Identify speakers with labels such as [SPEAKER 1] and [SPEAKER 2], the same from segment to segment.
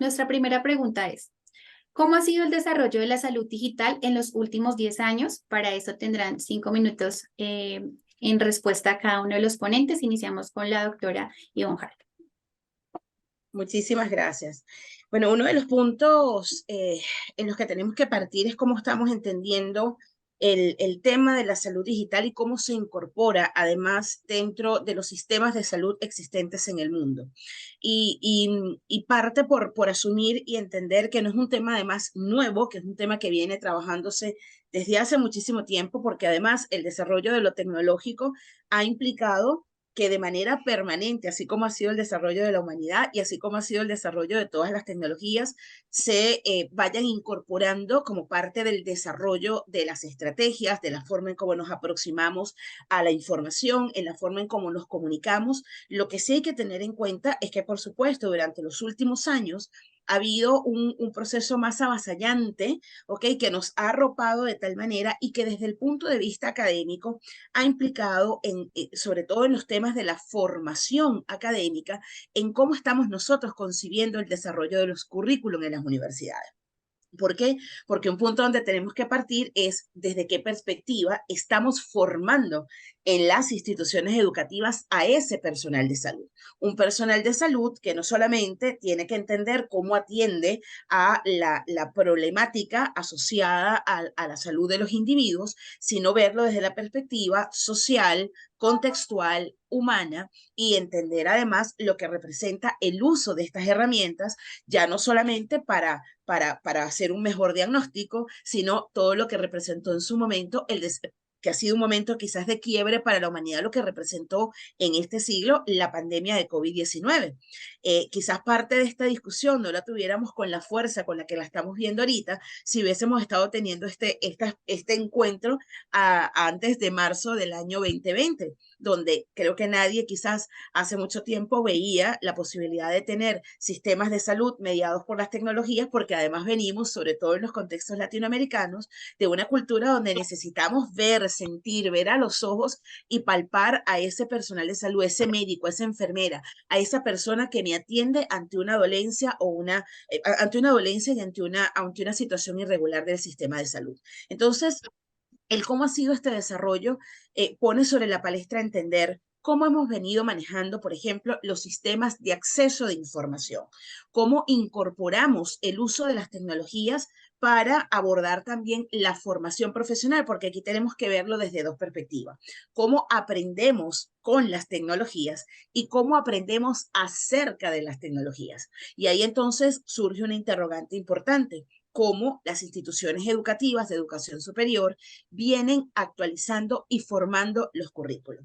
[SPEAKER 1] Nuestra primera pregunta es, ¿cómo ha sido el desarrollo de la salud digital en los últimos 10 años? Para eso tendrán 5 minutos en respuesta a cada uno de los ponentes. Iniciamos con la doctora Ivonne Hart.
[SPEAKER 2] Muchísimas gracias. Bueno, uno de los puntos en los que tenemos que partir es cómo estamos entendiendo el tema de la salud digital y cómo se incorpora además dentro de los sistemas de salud existentes en el mundo. Y parte por asumir y entender que no es un tema además nuevo, que es un tema que viene trabajándose desde hace muchísimo tiempo, porque además el desarrollo de lo tecnológico ha implicado que de manera permanente, así como ha sido el desarrollo de la humanidad y así como ha sido el desarrollo de todas las tecnologías, se vayan incorporando como parte del desarrollo de las estrategias, de la forma en cómo nos aproximamos a la información, en la forma en cómo nos comunicamos. Lo que sí hay que tener en cuenta es que, por supuesto, durante los últimos años ha habido un proceso más avasallante, ¿ok? Que nos ha arropado de tal manera y que desde el punto de vista académico ha implicado, sobre todo en los temas de la formación académica, en cómo estamos nosotros concibiendo el desarrollo de los currículum en las universidades. ¿Por qué? Porque un punto donde tenemos que partir es desde qué perspectiva estamos formando en las instituciones educativas a ese personal de salud. Un personal de salud que no solamente tiene que entender cómo atiende a la problemática asociada a la salud de los individuos, sino verlo desde la perspectiva social, contextual, humana, y entender además lo que representa el uso de estas herramientas, ya no solamente para hacer un mejor diagnóstico, sino todo lo que representó en su momento que ha sido un momento quizás de quiebre para la humanidad, lo que representó en este siglo la pandemia de COVID-19. Quizás parte de esta discusión no la tuviéramos con la fuerza con la que la estamos viendo ahorita si hubiésemos estado teniendo este encuentro antes de marzo del año 2020, donde creo que nadie quizás hace mucho tiempo veía la posibilidad de tener sistemas de salud mediados por las tecnologías, porque además venimos, sobre todo en los contextos latinoamericanos, de una cultura donde necesitamos ver, sentir, ver a los ojos y palpar a ese personal de salud, ese médico, esa enfermera, a esa persona que me atiende ante una dolencia ante una dolencia y ante una situación irregular del sistema de salud. Entonces, el cómo ha sido este desarrollo pone sobre la palestra entender cómo hemos venido manejando, por ejemplo, los sistemas de acceso de información, cómo incorporamos el uso de las tecnologías para abordar también la formación profesional, porque aquí tenemos que verlo desde dos perspectivas, cómo aprendemos con las tecnologías y cómo aprendemos acerca de las tecnologías. Y ahí entonces surge una interrogante importante, cómo las instituciones educativas de educación superior vienen actualizando y formando los currículos.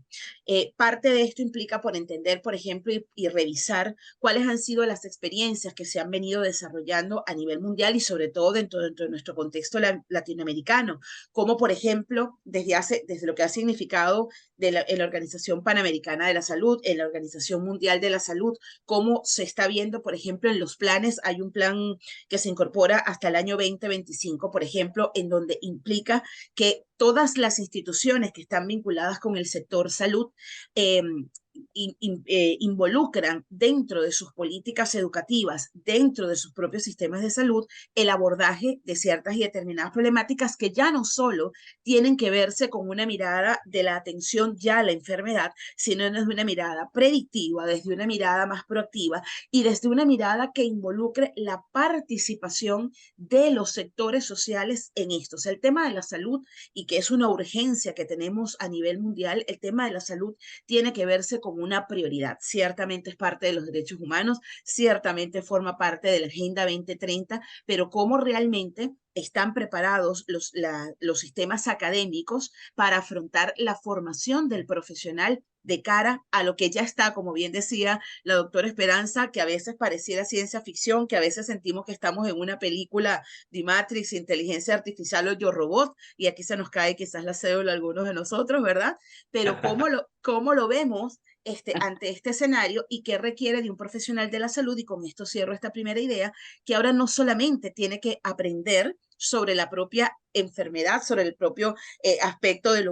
[SPEAKER 2] Parte de esto implica por entender, por ejemplo, y revisar cuáles han sido las experiencias que se han venido desarrollando a nivel mundial y sobre todo dentro de nuestro contexto latinoamericano, como por ejemplo, desde lo que ha significado en la Organización Panamericana de la Salud, en la Organización Mundial de la Salud, cómo se está viendo, por ejemplo, en los planes, hay un plan que se incorpora hasta el año 2025, por ejemplo, en donde implica que todas las instituciones que están vinculadas con el sector salud involucran dentro de sus políticas educativas, dentro de sus propios sistemas de salud, el abordaje de ciertas y determinadas problemáticas que ya no solo tienen que verse con una mirada de la atención ya a la enfermedad, sino desde una mirada predictiva, desde una mirada más proactiva y desde una mirada que involucre la participación de los sectores sociales en esto. O sea, el tema de la salud, y que es una urgencia que tenemos a nivel mundial, el tema de la salud tiene que verse como una prioridad. Ciertamente es parte de los derechos humanos, ciertamente forma parte de la Agenda 2030, pero cómo realmente están preparados los sistemas académicos para afrontar la formación del profesional de cara a lo que ya está, como bien decía la doctora Esperanza, que a veces pareciera ciencia ficción, que a veces sentimos que estamos en una película de Matrix, inteligencia artificial o Yo Robot, y aquí se nos cae quizás la cédula a algunos de nosotros, ¿verdad? Pero cómo lo vemos ante este escenario y qué requiere de un profesional de la salud, y con esto cierro esta primera idea, que ahora no solamente tiene que aprender sobre la propia enfermedad, sobre el propio aspecto de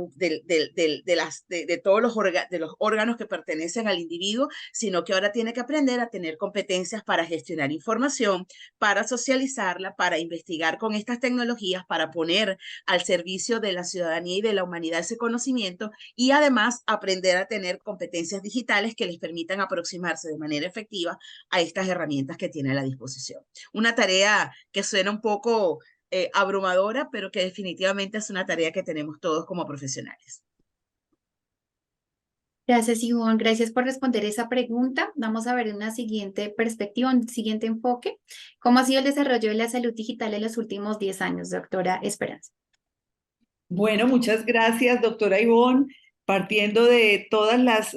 [SPEAKER 2] todos de los órganos que pertenecen al individuo, sino que ahora tiene que aprender a tener competencias para gestionar información, para socializarla, para investigar con estas tecnologías, para poner al servicio de la ciudadanía y de la humanidad ese conocimiento y además aprender a tener competencias digitales que les permitan aproximarse de manera efectiva a estas herramientas que tiene a la disposición. Una tarea que suena un poco abrumadora, pero que definitivamente es una tarea que tenemos todos como profesionales.
[SPEAKER 1] Gracias, Ivonne. Gracias por responder esa pregunta. Vamos a ver una siguiente perspectiva, un siguiente enfoque. ¿Cómo ha sido el desarrollo de la salud digital en los últimos 10 años, doctora Esperanza?
[SPEAKER 3] Bueno, muchas gracias, doctora Ivonne. Partiendo de todas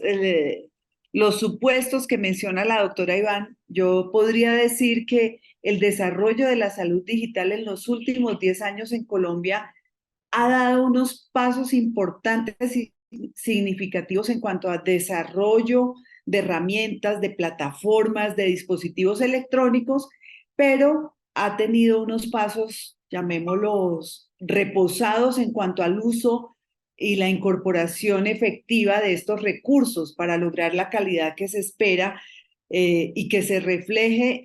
[SPEAKER 3] los supuestos que menciona la doctora Iván, yo podría decir que el desarrollo de la salud digital en los últimos 10 años en Colombia ha dado unos pasos importantes y significativos en cuanto a desarrollo de herramientas, de plataformas, de dispositivos electrónicos, pero ha tenido unos pasos, llamémoslos, reposados en cuanto al uso y la incorporación efectiva de estos recursos para lograr la calidad que se espera y que se refleje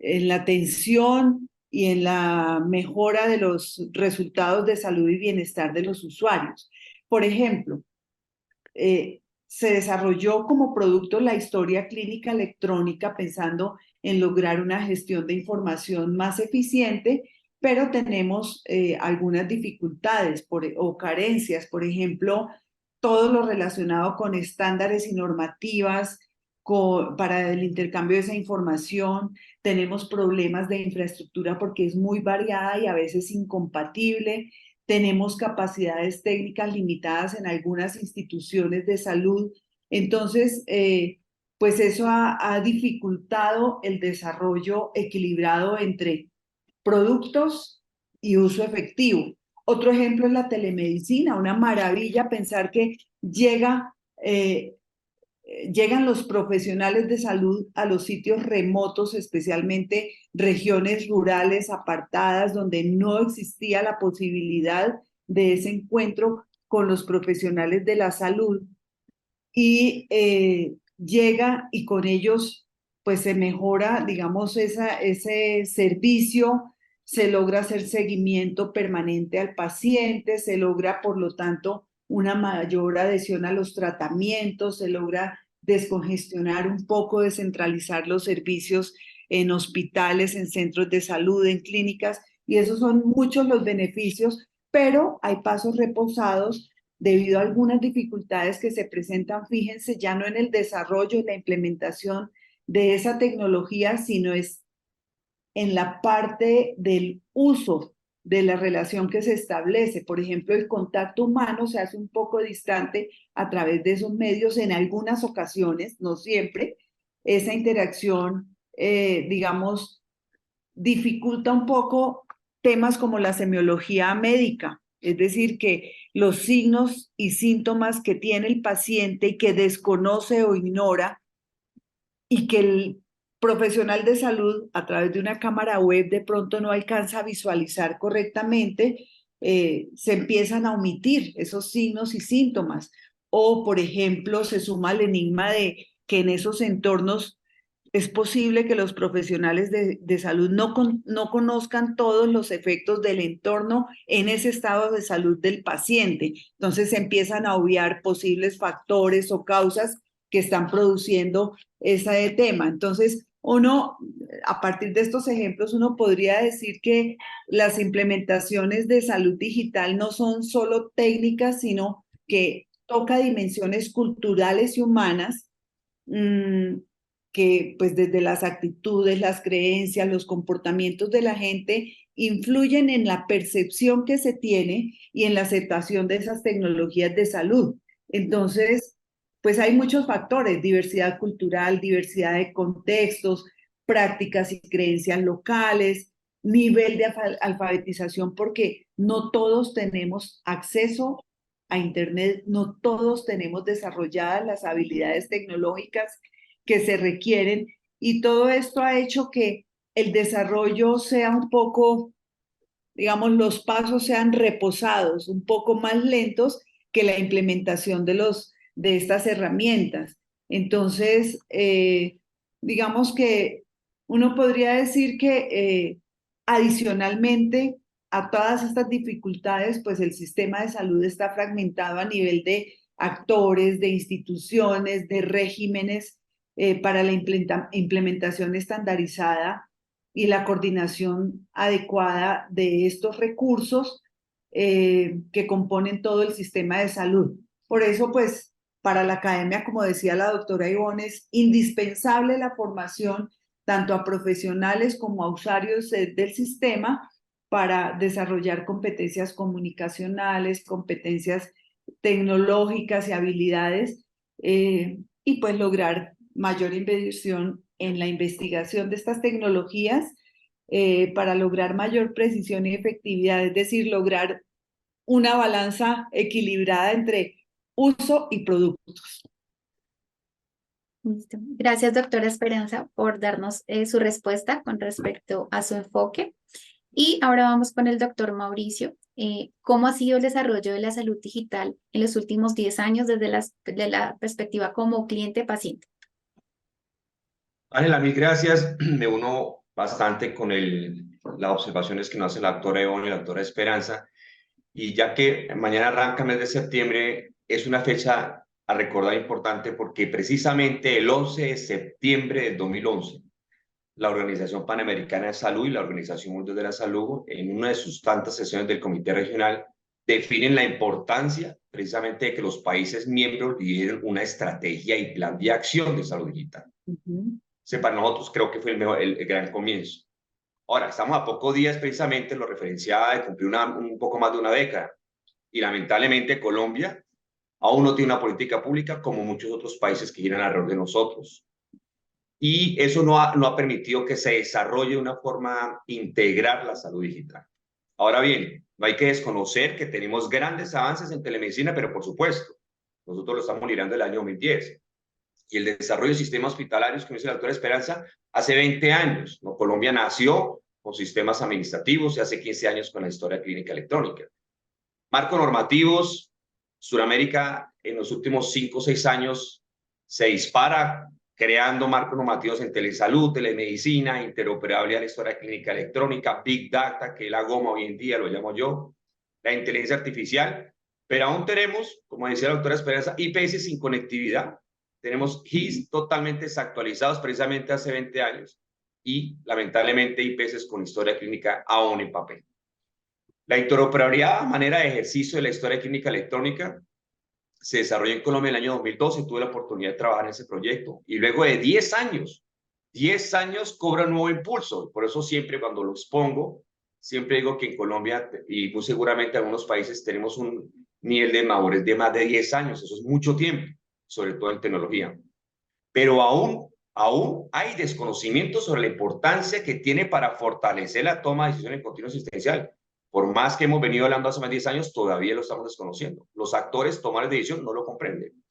[SPEAKER 3] en la atención y en la mejora de los resultados de salud y bienestar de los usuarios. Por ejemplo, se desarrolló como producto la historia clínica electrónica pensando en lograr una gestión de información más eficiente, pero tenemos algunas dificultades o carencias, por ejemplo, todo lo relacionado con estándares y normativas para el intercambio de esa información. Tenemos problemas de infraestructura porque es muy variada y a veces incompatible. Tenemos capacidades técnicas limitadas en algunas instituciones de salud. Entonces, pues eso ha dificultado el desarrollo equilibrado entre productos y uso efectivo. Otro ejemplo es la telemedicina, una maravilla pensar que llegan los profesionales de salud a los sitios remotos, especialmente regiones rurales apartadas donde no existía la posibilidad de ese encuentro con los profesionales de la salud y llega y con ellos pues se mejora, digamos, ese servicio, se logra hacer seguimiento permanente al paciente, se logra, por lo tanto, una mayor adhesión a los tratamientos, se logra descongestionar un poco, descentralizar los servicios en hospitales, en centros de salud, en clínicas, y esos son muchos los beneficios, pero hay pasos reposados debido a algunas dificultades que se presentan, fíjense, ya no en el desarrollo y la implementación de esa tecnología, sino es en la parte del uso de la relación que se establece. Por ejemplo, el contacto humano se hace un poco distante a través de esos medios en algunas ocasiones, no siempre. Esa interacción, digamos, dificulta un poco temas como la semiología médica, es decir, que los signos y síntomas que tiene el paciente y que desconoce o ignora y que el profesional de salud a través de una cámara web de pronto no alcanza a visualizar correctamente, se empiezan a omitir esos signos y síntomas. O, por ejemplo, se suma el enigma de que en esos entornos es posible que los profesionales de salud no conozcan todos los efectos del entorno en ese estado de salud del paciente. Entonces se empiezan a obviar posibles factores o causas que están produciendo ese tema. Entonces, a partir de estos ejemplos, uno podría decir que las implementaciones de salud digital no son solo técnicas, sino que toca dimensiones culturales y humanas, que pues desde las actitudes, las creencias, los comportamientos de la gente influyen en la percepción que se tiene y en la aceptación de esas tecnologías de salud. Entonces, pues hay muchos factores: diversidad cultural, diversidad de contextos, prácticas y creencias locales, nivel de alfabetización, porque no todos tenemos acceso a Internet, no todos tenemos desarrolladas las habilidades tecnológicas que se requieren, y todo esto ha hecho que el desarrollo sea un poco digamos, los pasos sean reposados, un poco más lentos que la implementación de estas herramientas. Entonces, digamos que uno podría decir que adicionalmente a todas estas dificultades, pues el sistema de salud está fragmentado a nivel de actores, de instituciones, de regímenes para la implementación estandarizada y la coordinación adecuada de estos recursos que componen todo el sistema de salud. Por eso, pues, para la academia, como decía la doctora Ivonne, es indispensable la formación tanto a profesionales como a usuarios del sistema para desarrollar competencias comunicacionales, competencias tecnológicas y habilidades, y pues lograr mayor inversión en la investigación de estas tecnologías para lograr mayor precisión y efectividad, es decir, lograr una balanza equilibrada entre uso y productos.
[SPEAKER 1] Listo. Gracias, doctora Esperanza, por darnos su respuesta con respecto a su enfoque. Y ahora vamos con el doctor Mauricio. ¿Cómo ha sido el desarrollo de la salud digital en los últimos 10 años desde la perspectiva como cliente-paciente?
[SPEAKER 4] Ángela, mil gracias. Me uno bastante con las observaciones que nos hace la doctora Ivonne y la doctora Esperanza. Y ya que mañana arranca el mes de septiembre, es una fecha a recordar importante porque precisamente el 11 de septiembre del 2011, la Organización Panamericana de Salud y la Organización Mundial de la Salud, en una de sus tantas sesiones del Comité Regional, definen la importancia precisamente de que los países miembros lideren una estrategia y plan de acción de salud digital. Para nosotros creo que fue el gran comienzo. Ahora, estamos a pocos días precisamente, lo referenciaba, de cumplir un poco más de una década. Y lamentablemente Colombia aún no tiene una política pública como muchos otros países que giran alrededor de nosotros. Y eso no ha permitido que se desarrolle de una forma integral la salud digital. Ahora bien, no hay que desconocer que tenemos grandes avances en telemedicina, pero por supuesto, nosotros lo estamos mirando el año 2010. Y el desarrollo de sistemas hospitalarios, como dice la doctora Esperanza, hace 20 años. ¿No? Colombia nació con sistemas administrativos y hace 15 años con la historia clínica electrónica. Marcos normativos, Sudamérica en los últimos 5 o 6 años se dispara creando marcos normativos en telesalud, telemedicina, interoperabilidad de la historia clínica electrónica, Big Data, que es la goma hoy en día, lo llamo yo, la inteligencia artificial, pero aún tenemos, como decía la doctora Esperanza, IPS sin conectividad. Tenemos HIS totalmente desactualizados precisamente hace 20 años y lamentablemente IPS con historia clínica aún en papel. La interoperabilidad a manera de ejercicio de la historia clínica electrónica se desarrolló en Colombia en el año 2012, tuve la oportunidad de trabajar en ese proyecto y luego de 10 años cobra un nuevo impulso. Por eso siempre cuando lo expongo, siempre digo que en Colombia y muy seguramente en algunos países tenemos un nivel de madurez de más de 10 años, eso es mucho tiempo, sobre todo en tecnología. Pero aún hay desconocimiento sobre la importancia que tiene para fortalecer la toma de decisiones en continuo asistencial. Por más que hemos venido hablando hace más de 10 años, todavía lo estamos desconociendo. Los actores tomar de decisión no lo comprenden.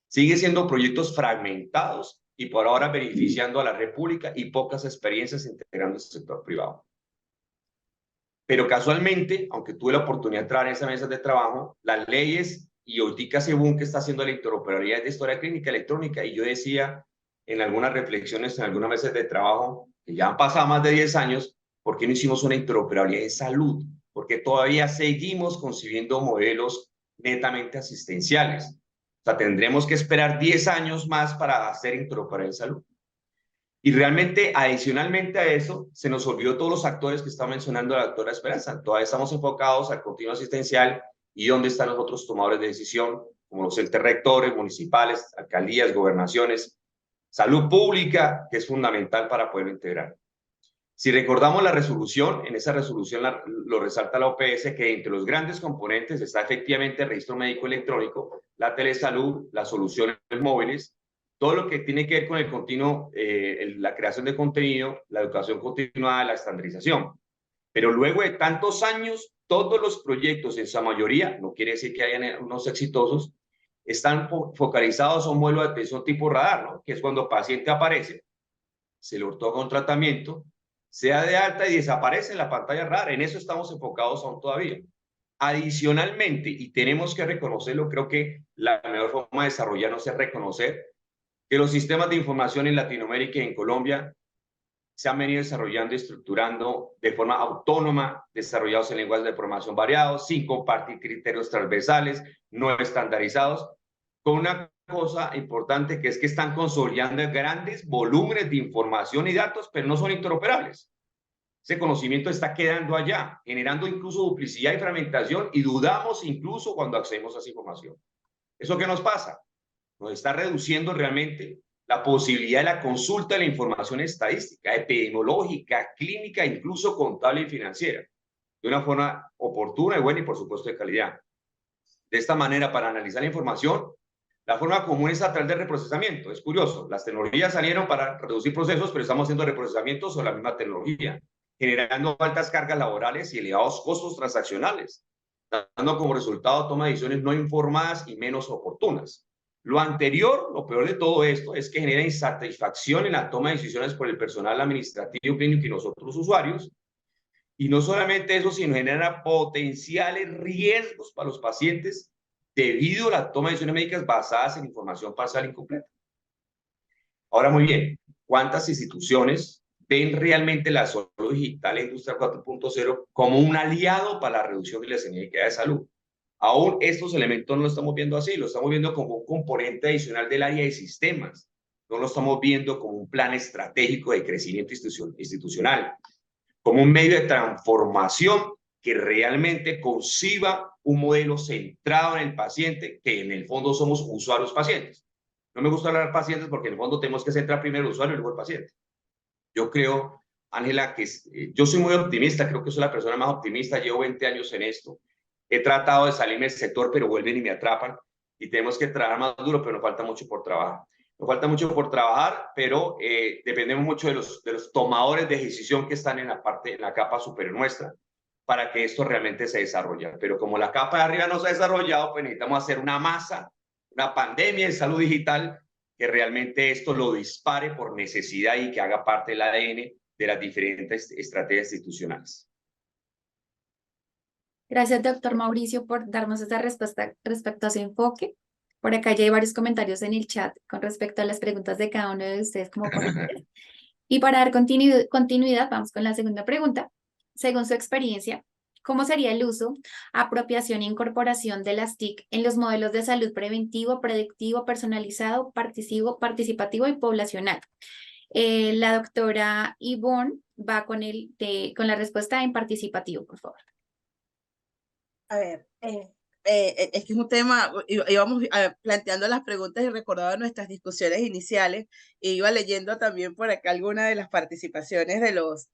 [SPEAKER 4] Sigue siendo proyectos fragmentados y por ahora beneficiando a la red pública y pocas experiencias integrando el sector privado. Pero casualmente, aunque tuve la oportunidad de entrar en esas mesas de trabajo, las leyes y ahorita ese boom que está haciendo la interoperabilidad de historia clínica electrónica, y yo decía en algunas reflexiones, en algunas mesas de trabajo, que ya han pasado más de 10 años, ¿por qué no hicimos una interoperabilidad en salud? Porque todavía seguimos concibiendo modelos netamente asistenciales. O sea, tendremos que esperar 10 años más para hacer interoperabilidad en salud. Y realmente, adicionalmente a eso, se nos olvidó todos los actores que está mencionando la doctora Esperanza. Todavía estamos enfocados al continuo asistencial y dónde están los otros tomadores de decisión, como los entes rectores, municipales, alcaldías, gobernaciones, salud pública, que es fundamental para poder integrar. Si recordamos la resolución, en esa resolución lo resalta la OPS, que entre los grandes componentes está efectivamente el registro médico electrónico, la telesalud, las soluciones móviles, todo lo que tiene que ver con el continuo, la creación de contenido, la educación continuada, la estandarización. Pero luego de tantos años, todos los proyectos, en su mayoría, no quiere decir que hayan unos exitosos, están focalizados a un modelo de atención tipo radar, ¿no? Que es cuando el paciente aparece, se le otorga un tratamiento, se da de alta y desaparece en la pantalla rara. En eso estamos enfocados aún todavía. Adicionalmente, y tenemos que reconocerlo, creo que la mejor forma de desarrollarnos es reconocer que los sistemas de información en Latinoamérica y en Colombia se han venido desarrollando y estructurando de forma autónoma, desarrollados en lenguajes de programación variados, sin compartir criterios transversales, no estandarizados, con una cosa importante que es que están consolidando grandes volúmenes de información y datos, pero no son interoperables. Ese conocimiento está quedando allá, generando incluso duplicidad y fragmentación, y dudamos incluso cuando accedemos a esa información. ¿Eso qué nos pasa? Nos está reduciendo realmente la posibilidad de la consulta de la información estadística, epidemiológica, clínica, incluso contable y financiera, de una forma oportuna y buena y, por supuesto, de calidad. De esta manera, para analizar la información, la forma común es a través del reprocesamiento. Es curioso, las tecnologías salieron para reducir procesos, pero estamos haciendo reprocesamiento sobre la misma tecnología, generando altas cargas laborales y elevados costos transaccionales, dando como resultado toma de decisiones no informadas y menos oportunas. Lo anterior, lo peor de todo esto, es que genera insatisfacción en la toma de decisiones por el personal administrativo, clínico y nosotros usuarios. Y no solamente eso, sino genera potenciales riesgos para los pacientes debido a la toma de decisiones médicas basadas en información parcial incompleta. Ahora, muy bien, ¿cuántas instituciones ven realmente la salud digital e industria 4.0 como un aliado para la reducción de la inequidad de salud? Aún estos elementos no lo estamos viendo así, lo estamos viendo como un componente adicional del área de sistemas, no lo estamos viendo como un plan estratégico de crecimiento institucional, como un medio de transformación que realmente conciba un modelo centrado en el paciente, que en el fondo somos usuarios pacientes. No me gusta hablar de pacientes porque en el fondo tenemos que centrar primero el usuario y luego el paciente. Yo creo, Ángela, que yo soy muy optimista, creo que soy la persona más optimista, llevo 20 años en esto. He tratado de salirme del sector, pero vuelven y me atrapan. Y tenemos que trabajar más duro, pero nos falta mucho por trabajar. Nos falta mucho por trabajar, pero dependemos mucho de los tomadores de decisión que están en la capa superior nuestra, para que esto realmente se desarrolle. Pero como la capa de arriba no se ha desarrollado, pues necesitamos hacer una masa, una pandemia de salud digital, que realmente esto lo dispare por necesidad y que haga parte del ADN de las diferentes estrategias institucionales.
[SPEAKER 1] Gracias, doctor Mauricio, por darnos esa respuesta respecto a su enfoque. Por acá ya hay varios comentarios en el chat con respecto a las preguntas de cada uno de ustedes como ponentes. Y para dar continuidad, vamos con la segunda pregunta. Según su experiencia, ¿cómo sería el uso, apropiación e incorporación de las TIC en los modelos de salud preventivo, predictivo, personalizado, participativo y poblacional? La doctora Ivonne va con la respuesta en participativo, por favor.
[SPEAKER 2] A ver, es que es un tema, íbamos planteando las preguntas y recordaba nuestras discusiones iniciales, e iba leyendo también por acá algunas de las participaciones de los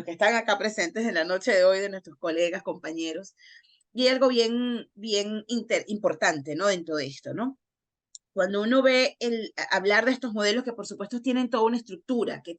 [SPEAKER 2] que están acá presentes en la noche de hoy, de nuestros colegas, compañeros, y algo bien importante, ¿no? Dentro de esto, ¿no? Cuando uno ve hablar de estos modelos que por supuesto tienen toda una estructura, que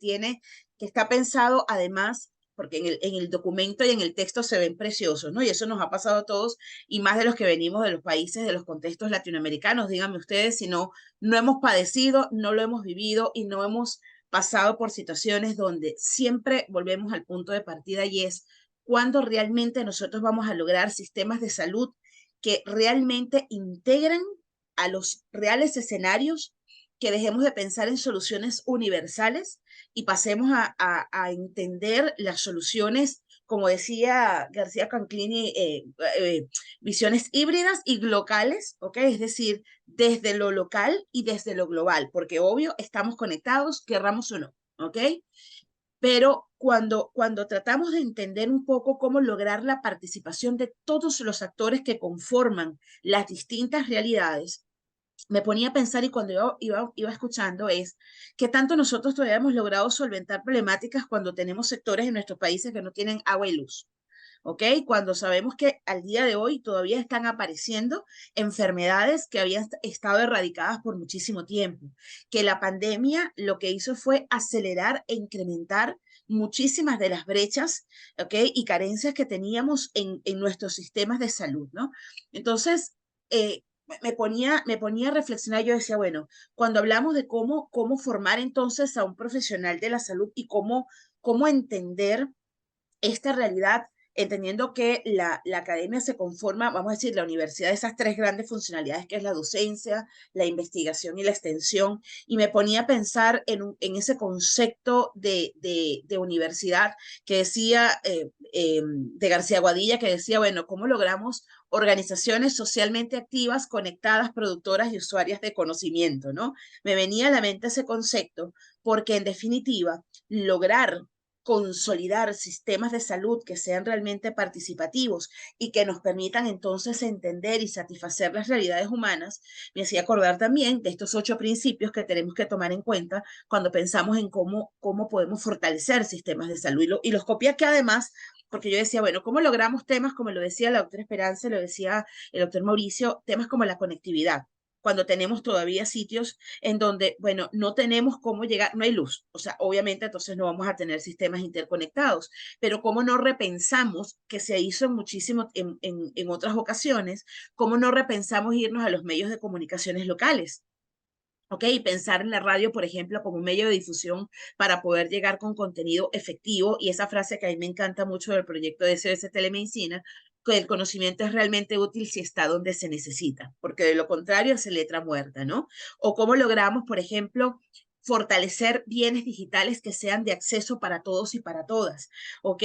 [SPEAKER 2] está pensado además, porque en el documento y en el texto se ven preciosos, ¿no? Y eso nos ha pasado a todos, y más de los que venimos de los países, de los contextos latinoamericanos, díganme ustedes si no hemos padecido, no lo hemos vivido y no hemos pasado por situaciones donde siempre volvemos al punto de partida, y es cuándo realmente nosotros vamos a lograr sistemas de salud que realmente integran a los reales escenarios, que dejemos de pensar en soluciones universales y pasemos a entender las soluciones, como decía García Canclini, visiones híbridas y locales, ¿ok? Es decir, desde lo local y desde lo global, porque obvio estamos conectados, querramos o no, ¿ok? Pero cuando tratamos de entender un poco cómo lograr la participación de todos los actores que conforman las distintas realidades, me ponía a pensar, y cuando iba escuchando, es que tanto nosotros todavía hemos logrado solventar problemáticas cuando tenemos sectores en nuestros países que no tienen agua y luz, ¿ok? Cuando sabemos que al día de hoy todavía están apareciendo enfermedades que habían estado erradicadas por muchísimo tiempo, que la pandemia lo que hizo fue acelerar e incrementar muchísimas de las brechas, ¿ok? Y carencias que teníamos en nuestros sistemas de salud, ¿no? Entonces, me ponía a reflexionar. Yo decía, bueno, cuando hablamos de cómo formar entonces a un profesional de la salud y cómo cómo entender esta realidad, entendiendo que la academia se conforma, vamos a decir, la universidad de esas tres grandes funcionalidades, que es la docencia, la investigación y la extensión, y me ponía a pensar en ese concepto de universidad que decía, de García Guadilla, que decía, bueno, ¿cómo logramos organizaciones socialmente activas, conectadas, productoras y usuarias de conocimiento, ¿no? Me venía a la mente ese concepto porque, en definitiva, lograr consolidar sistemas de salud que sean realmente participativos y que nos permitan entonces entender y satisfacer las realidades humanas, me hacía acordar también de estos 8 principios que tenemos que tomar en cuenta cuando pensamos en cómo podemos fortalecer sistemas de salud. Y los copié que además, porque yo decía, bueno, ¿cómo logramos temas, como lo decía la doctora Esperanza, lo decía el doctor Mauricio, temas como la conectividad? Cuando tenemos todavía sitios en donde, bueno, no tenemos cómo llegar, no hay luz, o sea, obviamente entonces no vamos a tener sistemas interconectados, pero cómo no repensamos, que se hizo muchísimo en otras ocasiones, cómo no repensamos irnos a los medios de comunicaciones locales. ¿Ok? Pensar en la radio, por ejemplo, como un medio de difusión para poder llegar con contenido efectivo. Y esa frase que a mí me encanta mucho del proyecto de SOS Telemedicina, que el conocimiento es realmente útil si está donde se necesita, porque de lo contrario es letra muerta, ¿no? O cómo logramos, por ejemplo, fortalecer bienes digitales que sean de acceso para todos y para todas, ¿ok?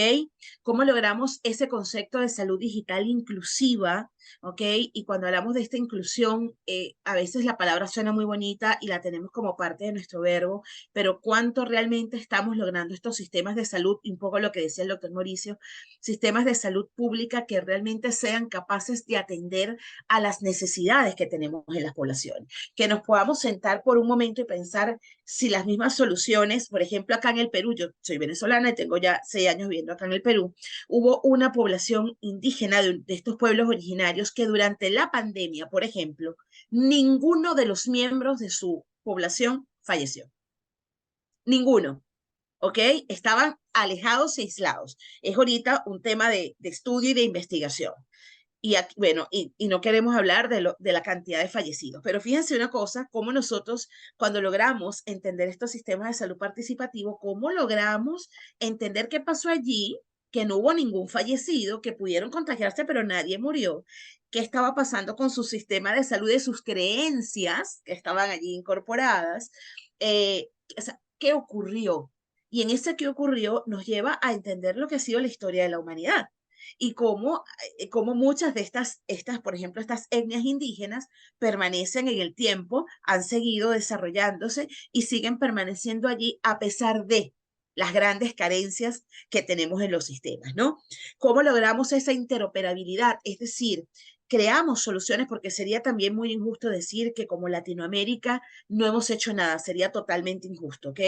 [SPEAKER 2] ¿Cómo logramos ese concepto de salud digital inclusiva? ¿Ok? Y cuando hablamos de esta inclusión, a veces la palabra suena muy bonita y la tenemos como parte de nuestro verbo, pero ¿cuánto realmente estamos logrando estos sistemas de salud? Y un poco lo que decía el doctor Mauricio, sistemas de salud pública que realmente sean capaces de atender a las necesidades que tenemos en las poblaciones. Que nos podamos sentar por un momento y pensar si las mismas soluciones, por ejemplo, acá en el Perú, yo soy venezolana y tengo ya 6 años viviendo acá en el Perú, hubo una población indígena de estos pueblos originarios que durante la pandemia, por ejemplo, ninguno de los miembros de su población falleció. Ninguno, ¿ok? Estaban alejados e aislados. Es ahorita un tema de estudio y de investigación. Y aquí, bueno, y no queremos hablar de la cantidad de fallecidos, pero fíjense una cosa, cómo nosotros cuando logramos entender estos sistemas de salud participativo, cómo logramos entender qué pasó allí, que no hubo ningún fallecido, que pudieron contagiarse, pero nadie murió, qué estaba pasando con su sistema de salud, de sus creencias que estaban allí incorporadas, o sea, qué ocurrió. Y en ese qué ocurrió nos lleva a entender lo que ha sido la historia de la humanidad y cómo muchas de estas, por ejemplo, estas etnias indígenas permanecen en el tiempo, han seguido desarrollándose y siguen permaneciendo allí a pesar de las grandes carencias que tenemos en los sistemas, ¿no? ¿Cómo logramos esa interoperabilidad? Es decir, creamos soluciones porque sería también muy injusto decir que como Latinoamérica no hemos hecho nada, sería totalmente injusto, ¿ok?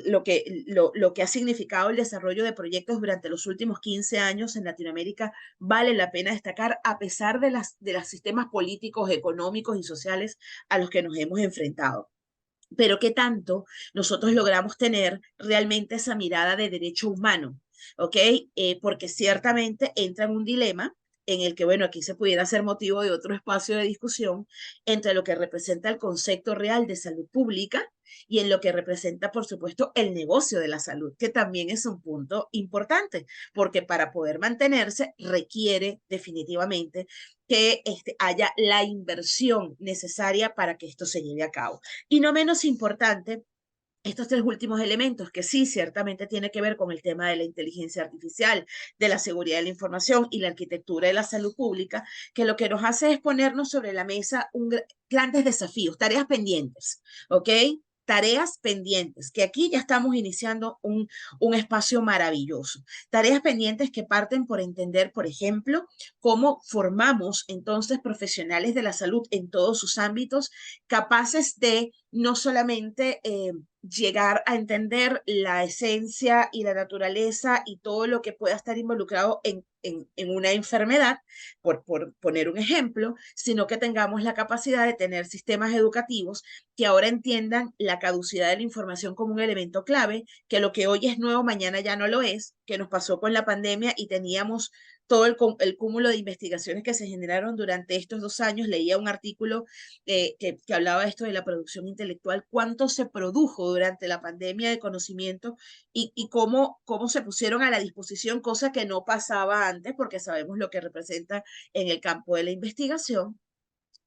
[SPEAKER 2] Lo que ha significado el desarrollo de proyectos durante los últimos 15 años en Latinoamérica vale la pena destacar a pesar de los sistemas políticos, económicos y sociales a los que nos hemos enfrentado. Pero qué tanto nosotros logramos tener realmente esa mirada de derecho humano, ¿ok? Porque ciertamente entra en un dilema en el que, bueno, aquí se pudiera hacer motivo de otro espacio de discusión entre lo que representa el concepto real de salud pública y en lo que representa, por supuesto, el negocio de la salud, que también es un punto importante, porque para poder mantenerse requiere definitivamente que haya la inversión necesaria para que esto se lleve a cabo. Y no menos importante, estos 3 últimos elementos, que sí, ciertamente tiene que ver con el tema de la inteligencia artificial, de la seguridad de la información y la arquitectura de la salud pública, que lo que nos hace es ponernos sobre la mesa grandes desafíos, tareas pendientes, ¿ok? Tareas pendientes, que aquí ya estamos iniciando un espacio maravilloso. Tareas pendientes que parten por entender, por ejemplo, cómo formamos entonces profesionales de la salud en todos sus ámbitos, capaces de no solamente llegar a entender la esencia y la naturaleza y todo lo que pueda estar involucrado en una enfermedad, por poner un ejemplo, sino que tengamos la capacidad de tener sistemas educativos que ahora entiendan la caducidad de la información como un elemento clave, que lo que hoy es nuevo, mañana ya no lo es, que nos pasó con la pandemia y teníamos todo el cúmulo de investigaciones que se generaron durante estos 2 años. Leía un artículo que hablaba esto de la producción intelectual, cuánto se produjo durante la pandemia de conocimiento y cómo se pusieron a la disposición, cosa que no pasaba antes, porque sabemos lo que representa en el campo de la investigación,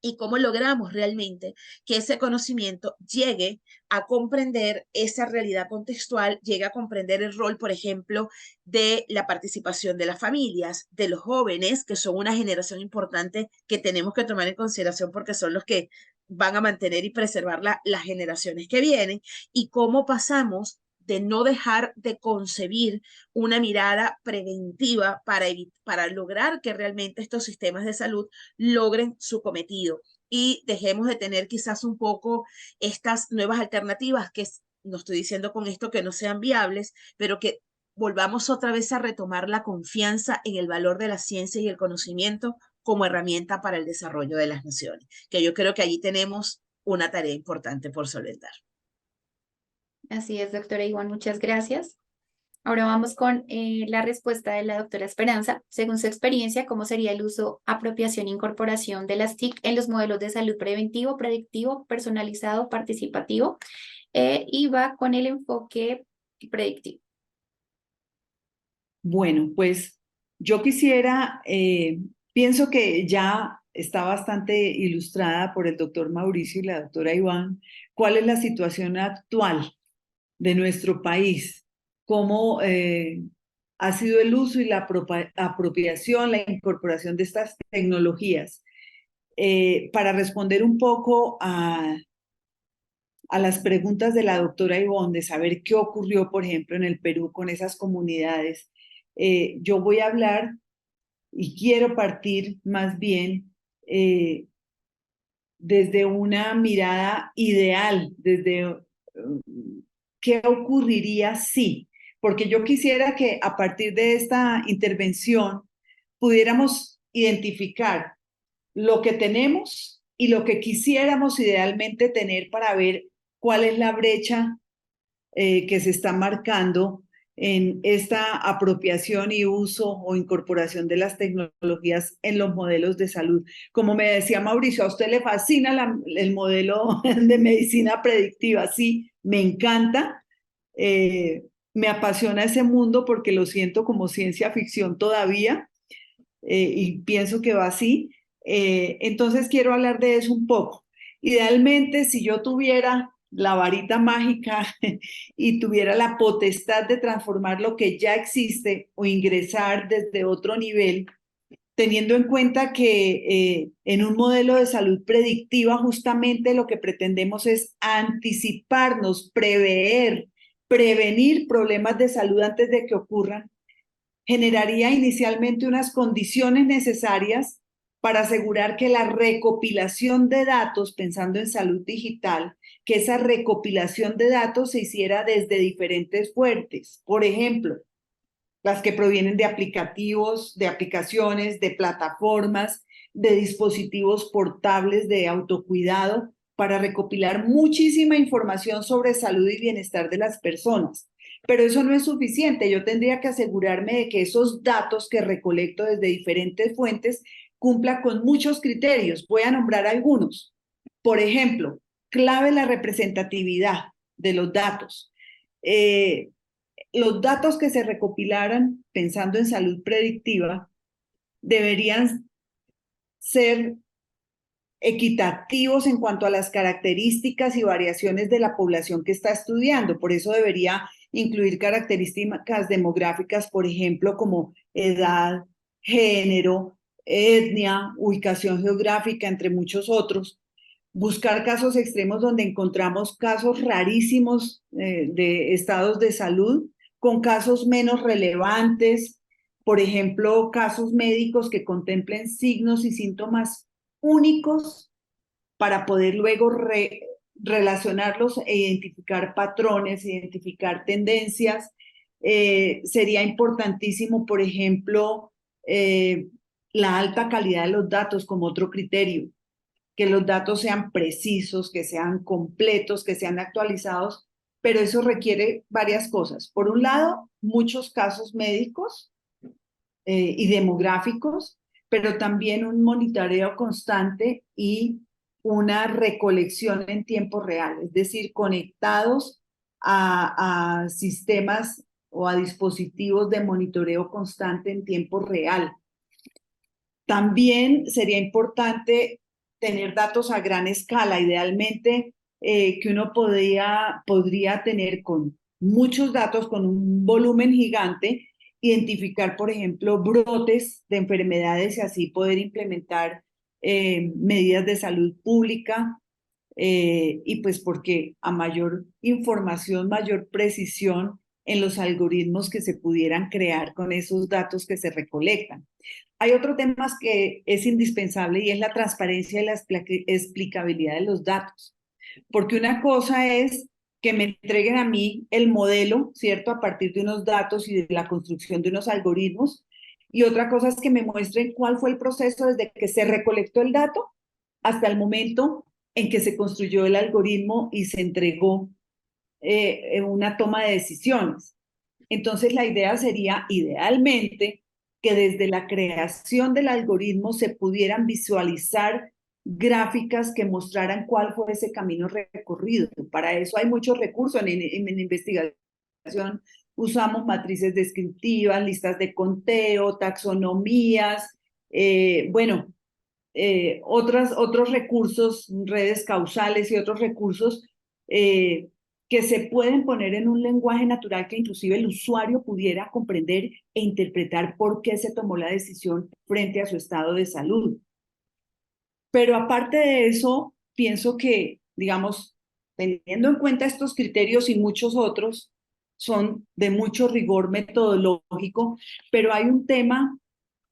[SPEAKER 2] y cómo logramos realmente que ese conocimiento llegue a comprender esa realidad contextual, llegue a comprender el rol, por ejemplo, de la participación de las familias, de los jóvenes, que son una generación importante que tenemos que tomar en consideración porque son los que van a mantener y preservar las generaciones que vienen, y cómo pasamos de no dejar de concebir una mirada preventiva para lograr que realmente estos sistemas de salud logren su cometido y dejemos de tener quizás un poco estas nuevas alternativas que no estoy diciendo con esto que no sean viables, pero que volvamos otra vez a retomar la confianza en el valor de la ciencia y el conocimiento como herramienta para el desarrollo de las naciones, que yo creo que allí tenemos una tarea importante por solventar.
[SPEAKER 1] Así es, doctora Ivonne, muchas gracias. Ahora vamos con la respuesta de la doctora Esperanza. Según su experiencia, ¿cómo sería el uso, apropiación e incorporación de las TIC en los modelos de salud preventivo, predictivo, personalizado, participativo? Y va con el enfoque predictivo.
[SPEAKER 3] Bueno, pues yo quisiera, pienso que ya está bastante ilustrada por el doctor Mauricio y la doctora Iván, cuál es la situación actual de nuestro país, cómo ha sido el uso y la apropiación, la incorporación de estas tecnologías. Para responder un poco a las preguntas de la doctora Ivonne, de saber qué ocurrió, por ejemplo, en el Perú con esas comunidades, yo voy a hablar y quiero partir más bien desde una mirada ideal, desde qué ocurriría si, porque yo quisiera que a partir de esta intervención pudiéramos identificar lo que tenemos y lo que quisiéramos idealmente tener para ver cuál es la brecha que se está marcando en esta apropiación y uso o incorporación de las tecnologías en los modelos de salud. Como me decía Mauricio, a usted le fascina el modelo de medicina predictiva. Sí, me encanta. Me apasiona ese mundo porque lo siento como ciencia ficción todavía y pienso que va así. Entonces quiero hablar de eso un poco. Idealmente, si yo tuviera la varita mágica y tuviera la potestad de transformar lo que ya existe o ingresar desde otro nivel, teniendo en cuenta que en un modelo de salud predictiva justamente lo que pretendemos es anticiparnos, prevenir problemas de salud antes de que ocurran, generaría inicialmente unas condiciones necesarias para asegurar que la recopilación de datos, pensando en salud digital, que esa recopilación de datos se hiciera desde diferentes fuentes. Por ejemplo, las que provienen de aplicativos, de aplicaciones, de plataformas, de dispositivos portables de autocuidado, para recopilar muchísima información sobre salud y bienestar de las personas. Pero eso no es suficiente. Yo tendría que asegurarme de que esos datos que recolecto desde diferentes fuentes cumplan con muchos criterios. Voy a nombrar algunos. Por ejemplo, clave la representatividad de los datos. Los datos que se recopilaran, pensando en salud predictiva, deberían ser equitativos en cuanto a las características y variaciones de la población que está estudiando. Por eso debería incluir características demográficas, por ejemplo, como edad, género, etnia, ubicación geográfica, entre muchos otros. Buscar casos extremos donde encontramos casos rarísimos de estados de salud, con casos menos relevantes, por ejemplo, casos médicos que contemplen signos y síntomas únicos para poder luego relacionarlos e identificar patrones, identificar tendencias. Sería importantísimo, por ejemplo, la alta calidad de los datos como otro criterio, que los datos sean precisos, que sean completos, que sean actualizados, pero eso requiere varias cosas. Por un lado, muchos casos médicos y demográficos, pero también un monitoreo constante y una recolección en tiempo real, es decir, conectados a sistemas o a dispositivos de monitoreo constante en tiempo real. También sería importante tener datos a gran escala, idealmente que uno podría tener con muchos datos, con un volumen gigante, identificar, por ejemplo, brotes de enfermedades y así poder implementar medidas de salud pública y pues porque a mayor información, mayor precisión en los algoritmos que se pudieran crear con esos datos que se recolectan. Hay otro tema que es indispensable y es la transparencia y la explicabilidad de los datos. Porque una cosa es que me entreguen a mí el modelo, ¿cierto? A partir de unos datos y de la construcción de unos algoritmos. Y otra cosa es que me muestren cuál fue el proceso desde que se recolectó el dato hasta el momento en que se construyó el algoritmo y se entregó una toma de decisiones. Entonces, la idea sería, idealmente, que desde la creación del algoritmo se pudieran visualizar gráficas que mostraran cuál fue ese camino recorrido. Para eso hay muchos recursos en investigación. Usamos matrices descriptivas, listas de conteo, taxonomías, otros recursos, redes causales y otros recursos que se pueden poner en un lenguaje natural que inclusive el usuario pudiera comprender e interpretar por qué se tomó la decisión frente a su estado de salud. Pero aparte de eso, pienso que, digamos, teniendo en cuenta estos criterios y muchos otros, son de mucho rigor metodológico, pero hay un tema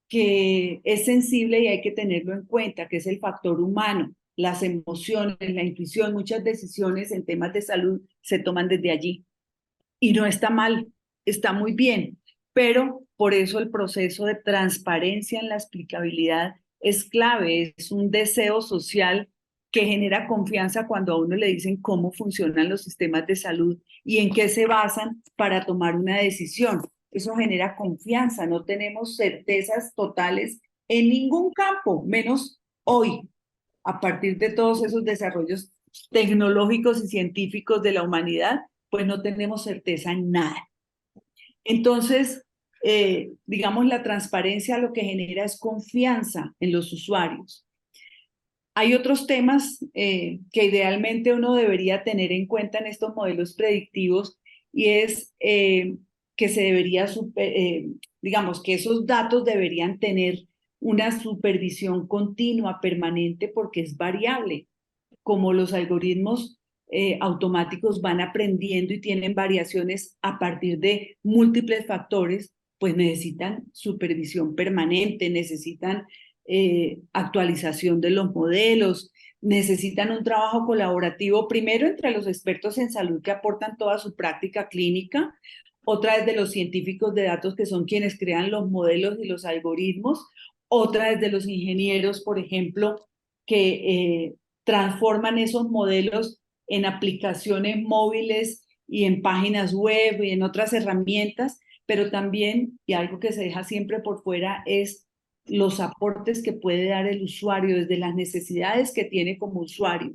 [SPEAKER 3] que es sensible y hay que tenerlo en cuenta, que es el factor humano, las emociones, la intuición. Muchas decisiones en temas de salud se toman desde allí. Y no está mal, está muy bien, pero por eso el proceso de transparencia en la explicabilidad es clave, es un deseo social que genera confianza cuando a uno le dicen cómo funcionan los sistemas de salud y en qué se basan para tomar una decisión. Eso genera confianza, no tenemos certezas totales en ningún campo, menos hoy, a partir de todos esos desarrollos tecnológicos y científicos de la humanidad, pues no tenemos certeza en nada. Entonces, digamos, la transparencia lo que genera es confianza en los usuarios. Hay otros temas que idealmente uno debería tener en cuenta en estos modelos predictivos y es que se debería, digamos, que esos datos deberían tener una supervisión continua, permanente, porque es variable. Como los algoritmos automáticos van aprendiendo y tienen variaciones a partir de múltiples factores, pues necesitan supervisión permanente, necesitan actualización de los modelos, necesitan un trabajo colaborativo primero entre los expertos en salud que aportan toda su práctica clínica, otra es de los científicos de datos que son quienes crean los modelos y los algoritmos, otra es de los ingenieros, por ejemplo, que transforman esos modelos en aplicaciones móviles y en páginas web y en otras herramientas, pero también, y algo que se deja siempre por fuera, es los aportes que puede dar el usuario desde las necesidades que tiene como usuario.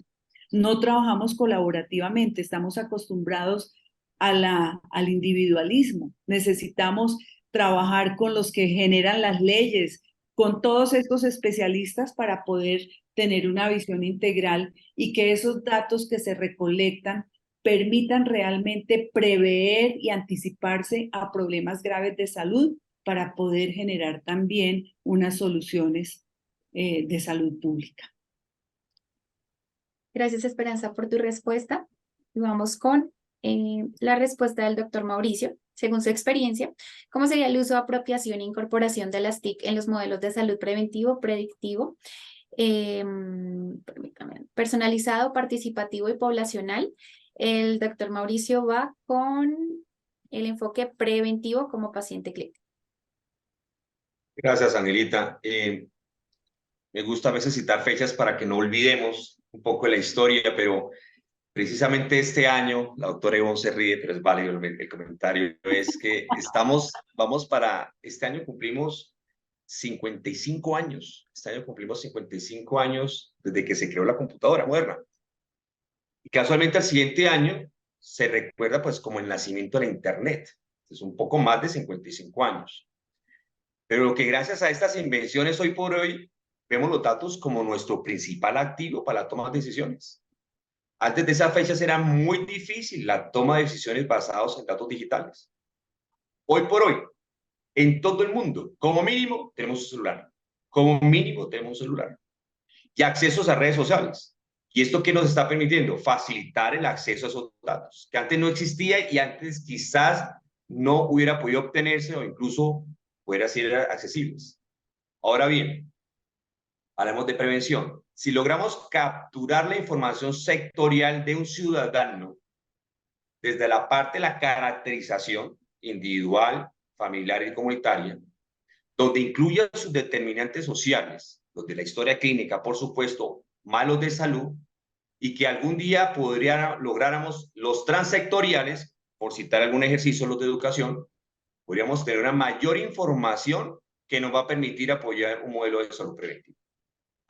[SPEAKER 3] No trabajamos colaborativamente, estamos acostumbrados al individualismo. Necesitamos trabajar con los que generan las leyes, con todos estos especialistas para poder tener una visión integral y que esos datos que se recolectan permitan realmente prever y anticiparse a problemas graves de salud para poder generar también unas soluciones de salud pública.
[SPEAKER 1] Gracias, Esperanza, por tu respuesta. Y vamos con la respuesta del doctor Mauricio. Según su experiencia, ¿cómo sería el uso, apropiación e incorporación de las TIC en los modelos de salud preventivo, predictivo, personalizado, participativo y poblacional? El doctor Mauricio va con el enfoque preventivo como paciente clínico.
[SPEAKER 4] Gracias, Angelita. Me gusta a veces citar fechas para que no olvidemos un poco la historia, pero precisamente este año, la doctora Ivonne se ríe, pero es válido el comentario, es que este año cumplimos 55 años. Este año cumplimos 55 años desde que se creó la computadora moderna. Y casualmente al siguiente año se recuerda pues como el nacimiento de la Internet. Es un poco más de 55 años. Pero lo que gracias a estas invenciones hoy por hoy vemos los datos como nuestro principal activo para la toma de decisiones. Antes de esas fechas era muy difícil la toma de decisiones basadas en datos digitales. Hoy por hoy, en todo el mundo, como mínimo, tenemos un celular. Como mínimo, tenemos un celular. Y accesos a redes sociales. ¿Y esto qué nos está permitiendo? Facilitar el acceso a esos datos, que antes no existía y antes quizás no hubiera podido obtenerse o incluso pudiera ser accesibles. Ahora bien, hablamos de prevención. Si logramos capturar la información sectorial de un ciudadano, desde la parte de la caracterización individual, familiar y comunitaria, donde incluya sus determinantes sociales, los de la historia clínica, por supuesto, malos de salud, y que algún día lográramos los transectoriales, por citar algún ejercicio, los de educación, podríamos tener una mayor información que nos va a permitir apoyar un modelo de salud preventiva.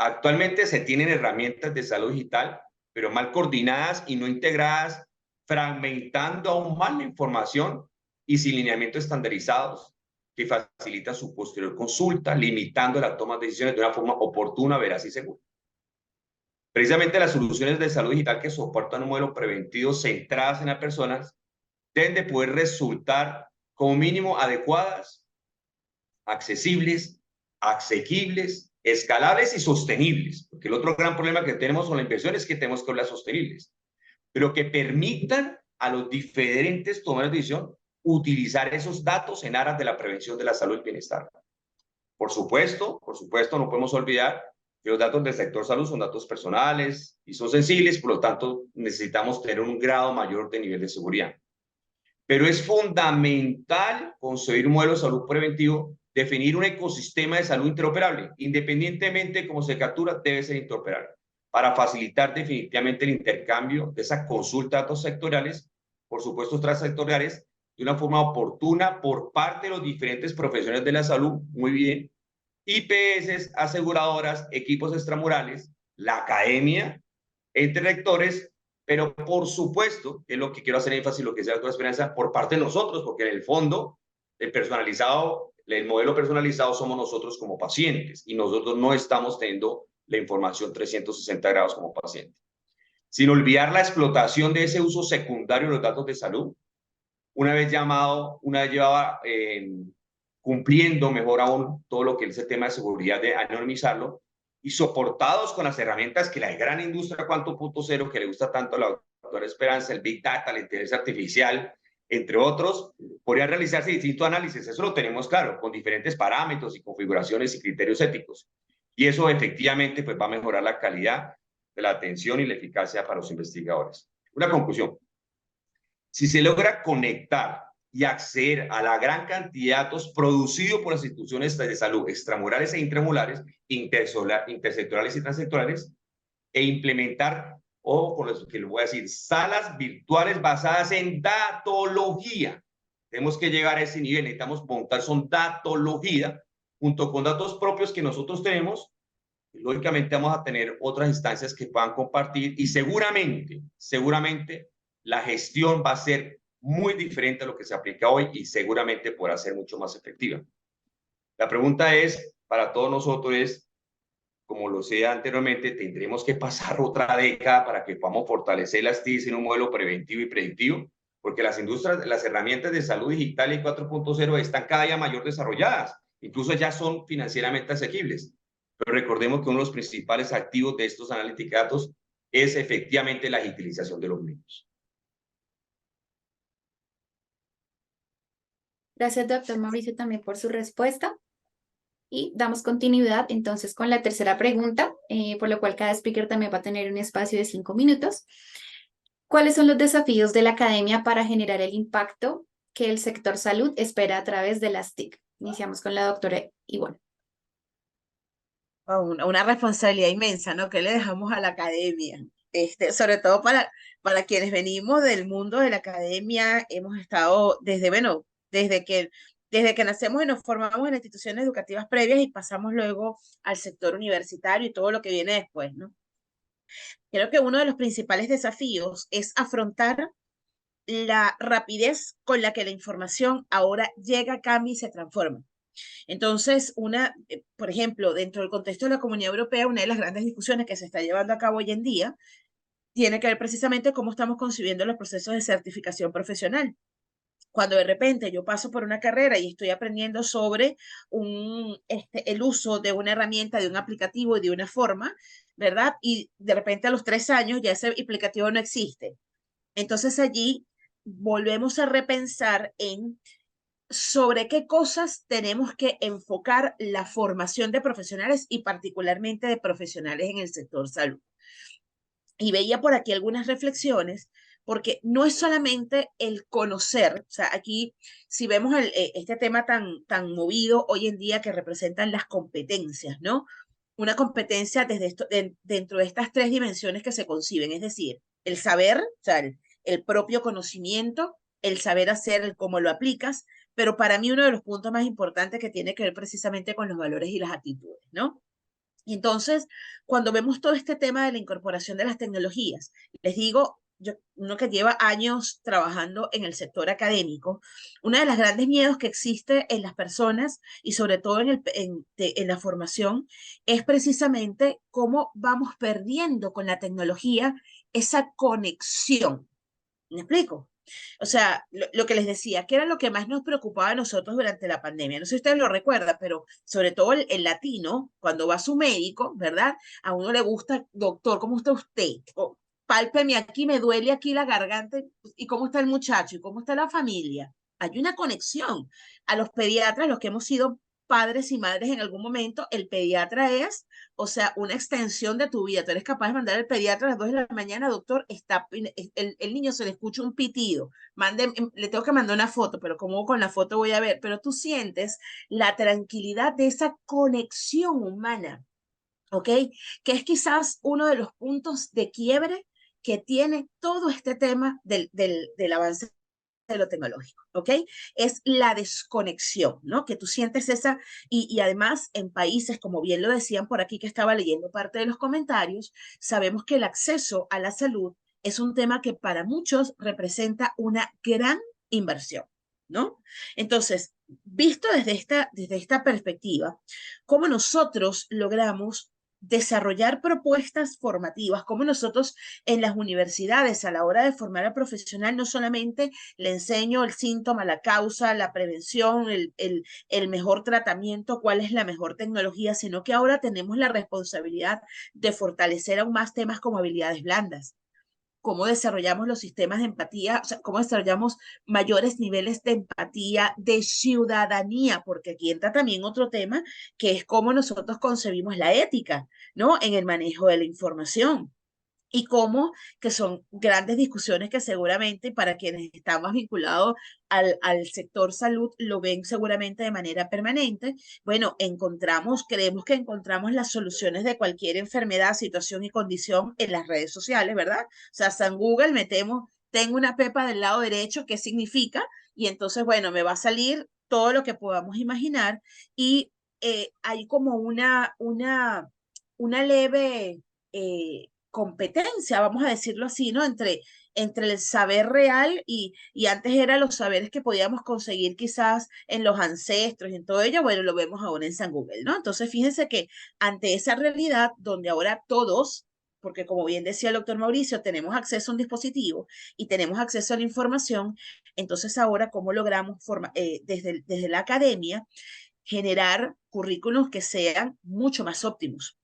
[SPEAKER 4] Actualmente se tienen herramientas de salud digital, pero mal coordinadas y no integradas, fragmentando aún más la información y sin lineamientos estandarizados que facilitan su posterior consulta, limitando la toma de decisiones de una forma oportuna, veraz y segura. Precisamente las soluciones de salud digital que soportan un modelo preventivo centradas en las personas deben de poder resultar como mínimo adecuadas, accesibles, asequibles, escalables y sostenibles, porque el otro gran problema que tenemos con la inversión es que tenemos que hablar sostenibles, pero que permitan a los diferentes tomadores de decisión utilizar esos datos en aras de la prevención de la salud y el bienestar. Por supuesto, no podemos olvidar que los datos del sector salud son datos personales y son sensibles, por lo tanto necesitamos tener un grado mayor de nivel de seguridad. Pero es fundamental concebir un modelo de salud preventivo, definir un ecosistema de salud interoperable, independientemente de cómo se captura, debe ser interoperable, para facilitar definitivamente el intercambio de esas consultas de datos sectoriales, por supuesto transsectoriales, de una forma oportuna por parte de los diferentes profesionales de la salud, muy bien, IPS, aseguradoras, equipos extramurales, la academia, entre rectores, pero por supuesto, que es lo que quiero hacer énfasis, lo que sea la Esperanza, por parte de nosotros, porque en el fondo, el modelo personalizado somos nosotros como pacientes y nosotros no estamos teniendo la información 360 grados como paciente. Sin olvidar la explotación de ese uso secundario de los datos de salud, una vez llevaba cumpliendo mejor aún todo lo que es el tema de seguridad, de anonimizarlo, y soportados con las herramientas que la gran industria 4.0, que le gusta tanto a la doctora Esperanza, el Big Data, la inteligencia artificial, entre otros, podrían realizarse distintos análisis. Eso lo tenemos claro, con diferentes parámetros y configuraciones y criterios éticos. Y eso efectivamente pues, va a mejorar la calidad de la atención y la eficacia para los investigadores. Una conclusión. Si se logra conectar y acceder a la gran cantidad de datos producidos por las instituciones de salud extramurales e intramurales, intersectorales y transsectorales, e implementar, o con lo que les voy a decir, salas virtuales basadas en datología. Tenemos que llegar a ese nivel, necesitamos montar son datología, junto con datos propios que nosotros tenemos. Lógicamente vamos a tener otras instancias que puedan compartir y seguramente la gestión va a ser muy diferente a lo que se aplica hoy y seguramente podrá ser mucho más efectiva. La pregunta es, para todos nosotros es, como lo decía anteriormente, tendremos que pasar otra década para que podamos fortalecer las TIC en un modelo preventivo y predictivo, porque las herramientas de salud digital y 4.0 están cada día mayor desarrolladas, incluso ya son financieramente asequibles. Pero recordemos que uno de los principales activos de estos analytics datos es efectivamente la agilización de los mismos.
[SPEAKER 1] Gracias, doctor Mauricio, también por su respuesta. Y damos continuidad entonces con la tercera pregunta, por lo cual cada speaker también va a tener un espacio de 5 minutos. ¿Cuáles son los desafíos de la academia para generar el impacto que el sector salud espera a través de las TIC? Iniciamos con la doctora Ivonne.
[SPEAKER 2] Una responsabilidad inmensa, ¿no? ¿Qué le dejamos a la academia? sobre todo para quienes venimos del mundo de la academia, hemos estado desde, bueno, desde que nacemos y nos formamos en instituciones educativas previas y pasamos luego al sector universitario y todo lo que viene después, ¿no? Creo que uno de los principales desafíos es afrontar la rapidez con la que la información ahora llega, cambia y se transforma. Entonces, por ejemplo, dentro del contexto de la Comunidad Europea, una de las grandes discusiones que se está llevando a cabo hoy en día tiene que ver precisamente cómo estamos concibiendo los procesos de certificación profesional. Cuando de repente yo paso por una carrera y estoy aprendiendo sobre el uso de una herramienta, de un aplicativo y de una forma, ¿verdad? Y de repente a los 3 años ya ese aplicativo no existe. Entonces allí volvemos a repensar en sobre qué cosas tenemos que enfocar la formación de profesionales y particularmente de profesionales en el sector salud. Y veía por aquí algunas reflexiones, porque no es solamente el conocer, o sea, aquí si vemos este tema tan movido hoy en día que representan las competencias, ¿no? Una competencia dentro de estas tres dimensiones que se conciben, es decir, el saber, o sea, el propio conocimiento, el saber hacer, el cómo lo aplicas, pero para mí uno de los puntos más importantes que tiene que ver precisamente con los valores y las actitudes, ¿no? Y entonces, cuando vemos todo este tema de la incorporación de las tecnologías, les digo, uno que lleva años trabajando en el sector académico, uno de los grandes miedos que existe en las personas y sobre todo en la formación es precisamente cómo vamos perdiendo con la tecnología esa conexión. ¿Me explico? O sea, lo que les decía, que era lo que más nos preocupaba a nosotros durante la pandemia. No sé si ustedes lo recuerdan, pero sobre todo el latino, cuando va a su médico, ¿verdad? A uno le gusta, doctor, ¿cómo está usted? O, pálpeme aquí, me duele aquí la garganta. ¿Y cómo está el muchacho? ¿Y cómo está la familia? Hay una conexión. A los pediatras, los que hemos sido padres y madres en algún momento, el pediatra es, o sea, una extensión de tu vida. Tú eres capaz de mandar al pediatra a las 2 de la mañana, doctor, el niño se le escucha un pitido, le tengo que mandar una foto, pero como con la foto voy a ver, pero tú sientes la tranquilidad de esa conexión humana, ¿ok? Que es quizás uno de los puntos de quiebre que tiene todo este tema del avance de lo tecnológico, ¿ok? Es la desconexión, ¿no? Que tú sientes esa, y además en países, como bien lo decían por aquí que estaba leyendo parte de los comentarios, sabemos que el acceso a la salud es un tema que para muchos representa una gran inversión, ¿no? Entonces, visto desde esta perspectiva, ¿cómo nosotros logramos desarrollar propuestas formativas, como nosotros en las universidades a la hora de formar al profesional no solamente le enseño el síntoma, la causa, la prevención, el mejor tratamiento, cuál es la mejor tecnología, sino que ahora tenemos la responsabilidad de fortalecer aún más temas como habilidades blandas, cómo desarrollamos los sistemas de empatía, o sea, cómo desarrollamos mayores niveles de empatía, de ciudadanía, porque aquí entra también otro tema, que es cómo nosotros concebimos la ética, ¿no? En el manejo de la información y cómo que son grandes discusiones que seguramente para quienes están más vinculados al sector salud lo ven seguramente de manera permanente. Bueno, creemos que encontramos las soluciones de cualquier enfermedad, situación y condición en las redes sociales, ¿verdad? O sea, hasta en Google metemos, tengo una pepa del lado derecho, ¿qué significa? Y entonces, bueno, me va a salir todo lo que podamos imaginar y hay como una leve competencia, vamos a decirlo así, ¿no? Entre el saber real y antes eran los saberes que podíamos conseguir quizás en los ancestros y en todo ello, bueno, lo vemos ahora en San Google, ¿no? Entonces, fíjense que ante esa realidad donde ahora todos, porque como bien decía el doctor Mauricio, tenemos acceso a un dispositivo y tenemos acceso a la información, entonces ahora, ¿cómo logramos desde la academia generar currículos que sean mucho más óptimos?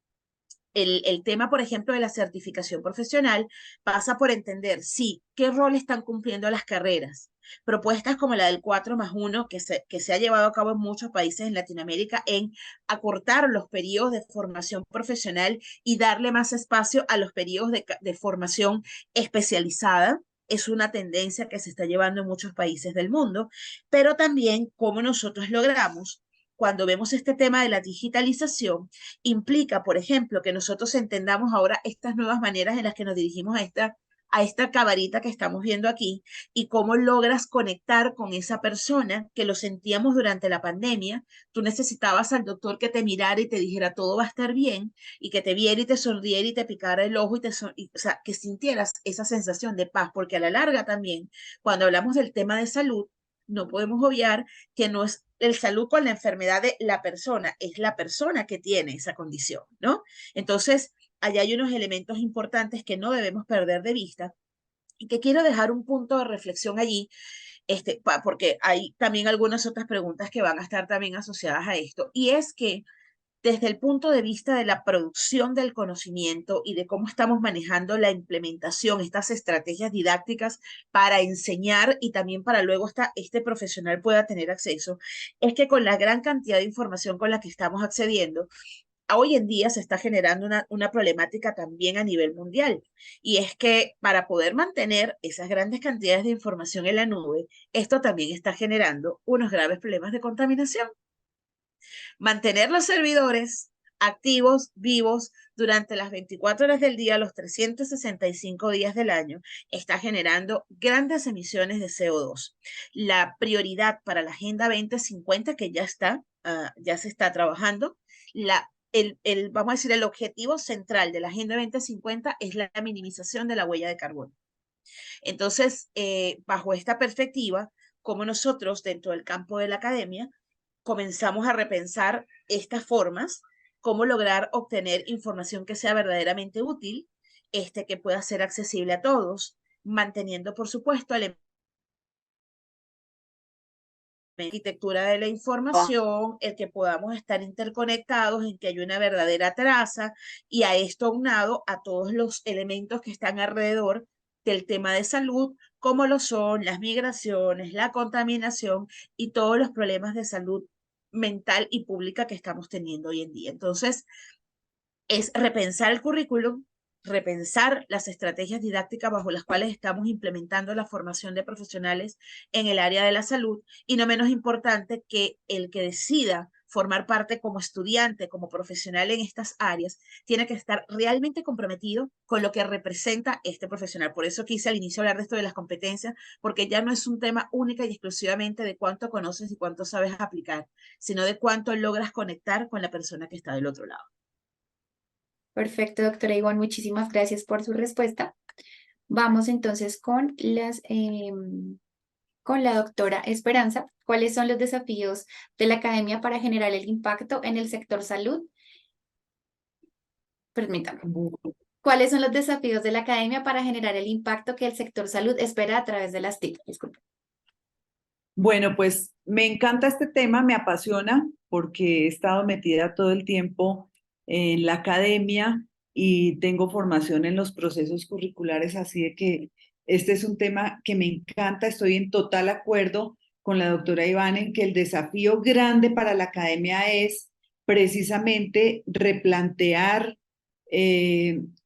[SPEAKER 2] El tema, por ejemplo, de la certificación profesional pasa por entender, sí, qué rol están cumpliendo las carreras. Propuestas como la del 4+1, que se ha llevado a cabo en muchos países en Latinoamérica, en acortar los periodos de formación profesional y darle más espacio a los periodos de formación especializada. Es una tendencia que se está llevando en muchos países del mundo, pero también cómo nosotros logramos cuando vemos este tema de la digitalización, implica, por ejemplo, que nosotros entendamos ahora estas nuevas maneras en las que nos dirigimos a esta cabarita que estamos viendo aquí y cómo logras conectar con esa persona que lo sentíamos durante la pandemia. Tú necesitabas al doctor que te mirara y te dijera todo va a estar bien y que te viera y te sonriera y te picara el ojo o sea, que sintieras esa sensación de paz, porque a la larga también, cuando hablamos del tema de salud, no podemos obviar que no es el salud con la enfermedad de la persona, es la persona que tiene esa condición, ¿no? Entonces, allá hay unos elementos importantes que no debemos perder de vista y que quiero dejar un punto de reflexión allí, porque hay también algunas otras preguntas que van a estar también asociadas a esto, y es que desde el punto de vista de la producción del conocimiento y de cómo estamos manejando la implementación, estas estrategias didácticas para enseñar y también para luego este profesional pueda tener acceso, es que con la gran cantidad de información con la que estamos accediendo, hoy en día se está generando una problemática también a nivel mundial. Y es que para poder mantener esas grandes cantidades de información en la nube, esto también está generando unos graves problemas de contaminación. Mantener los servidores activos, vivos, durante las 24 horas del día, los 365 días del año, está generando grandes emisiones de CO2. La prioridad para la Agenda 2050, que ya se está trabajando, vamos a decir, el objetivo central de la Agenda 2050 es la minimización de la huella de carbono. Entonces, bajo esta perspectiva, como nosotros dentro del campo de la academia, comenzamos a repensar estas formas, cómo lograr obtener información que sea verdaderamente útil, que pueda ser accesible a todos, manteniendo, por supuesto, la arquitectura de la información, el que podamos estar interconectados, en que haya una verdadera traza, y a esto aunado a todos los elementos que están alrededor del tema de salud, como lo son las migraciones, la contaminación y todos los problemas de salud mental y pública que estamos teniendo hoy en día. Entonces, es repensar el currículum, repensar las estrategias didácticas bajo las cuales estamos implementando la formación de profesionales en el área de la salud, y no menos importante que el que decida formar parte como estudiante, como profesional en estas áreas, tiene que estar realmente comprometido con lo que representa este profesional. Por eso quise al inicio hablar de esto de las competencias, porque ya no es un tema única y exclusivamente de cuánto conoces y cuánto sabes aplicar, sino de cuánto logras conectar con la persona que está del otro lado.
[SPEAKER 1] Perfecto, doctora Ivonne, muchísimas gracias por su respuesta. Vamos entonces con la doctora Esperanza. ¿Cuáles son los desafíos de la academia para generar el impacto en el sector salud? Permítame. ¿Cuáles son los desafíos de la academia para generar el impacto que el sector salud espera a través de las TIC? Disculpe.
[SPEAKER 3] Bueno, pues me encanta este tema, me apasiona porque he estado metida todo el tiempo en la academia y tengo formación en los procesos curriculares, así de que este es un tema que me encanta. Estoy en total acuerdo con la doctora Iván en que el desafío grande para la academia es precisamente replantear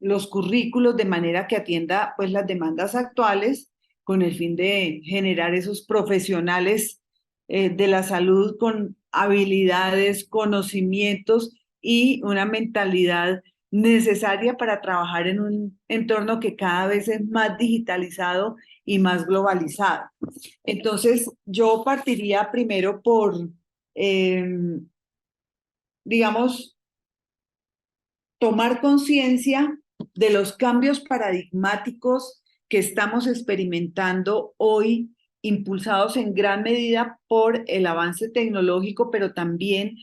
[SPEAKER 3] los currículos de manera que atienda pues las demandas actuales con el fin de generar esos profesionales de la salud con habilidades, conocimientos y una mentalidad necesaria para trabajar en un entorno que cada vez es más digitalizado y más globalizado. Entonces, yo partiría primero por, digamos, tomar conciencia de los cambios paradigmáticos que estamos experimentando hoy, impulsados en gran medida por el avance tecnológico, pero también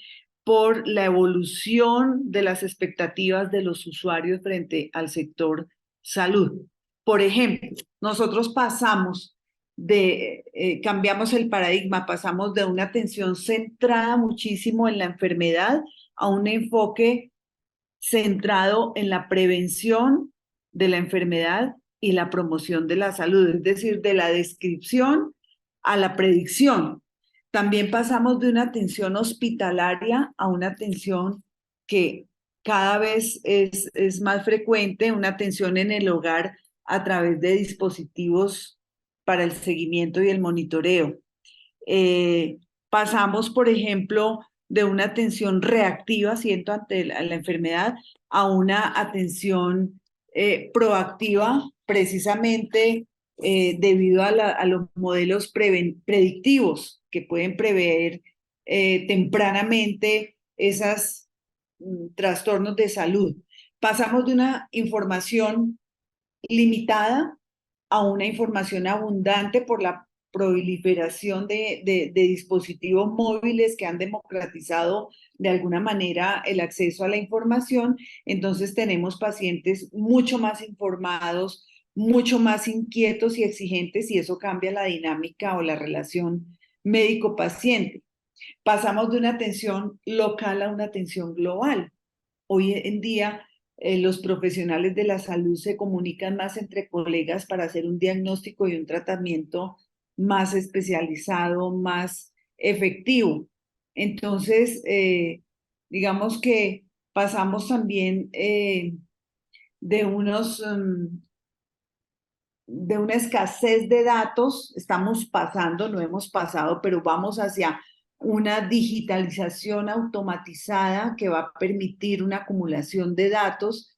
[SPEAKER 3] por la evolución de las expectativas de los usuarios frente al sector salud. Por ejemplo, nosotros cambiamos el paradigma, pasamos de una atención centrada muchísimo en la enfermedad a un enfoque centrado en la prevención de la enfermedad y la promoción de la salud, es decir, de la descripción a la predicción. También pasamos de una atención hospitalaria a una atención que cada vez es más frecuente, una atención en el hogar a través de dispositivos para el seguimiento y el monitoreo. Pasamos, por ejemplo, de una atención reactiva, siento, ante la enfermedad, a una atención proactiva, precisamente debido a los modelos predictivos que pueden prever tempranamente esos trastornos de salud. Pasamos de una información limitada a una información abundante por la proliferación de dispositivos móviles que han democratizado de alguna manera el acceso a la información. Entonces tenemos pacientes mucho más informados, mucho más inquietos y exigentes, y eso cambia la dinámica o la relación médico-paciente. Pasamos de una atención local a una atención global. Hoy en día los profesionales de la salud se comunican más entre colegas para hacer un diagnóstico y un tratamiento más especializado, más efectivo. Entonces, digamos que pasamos también de de una escasez de datos, estamos pasando, no hemos pasado, pero vamos hacia una digitalización automatizada que va a permitir una acumulación de datos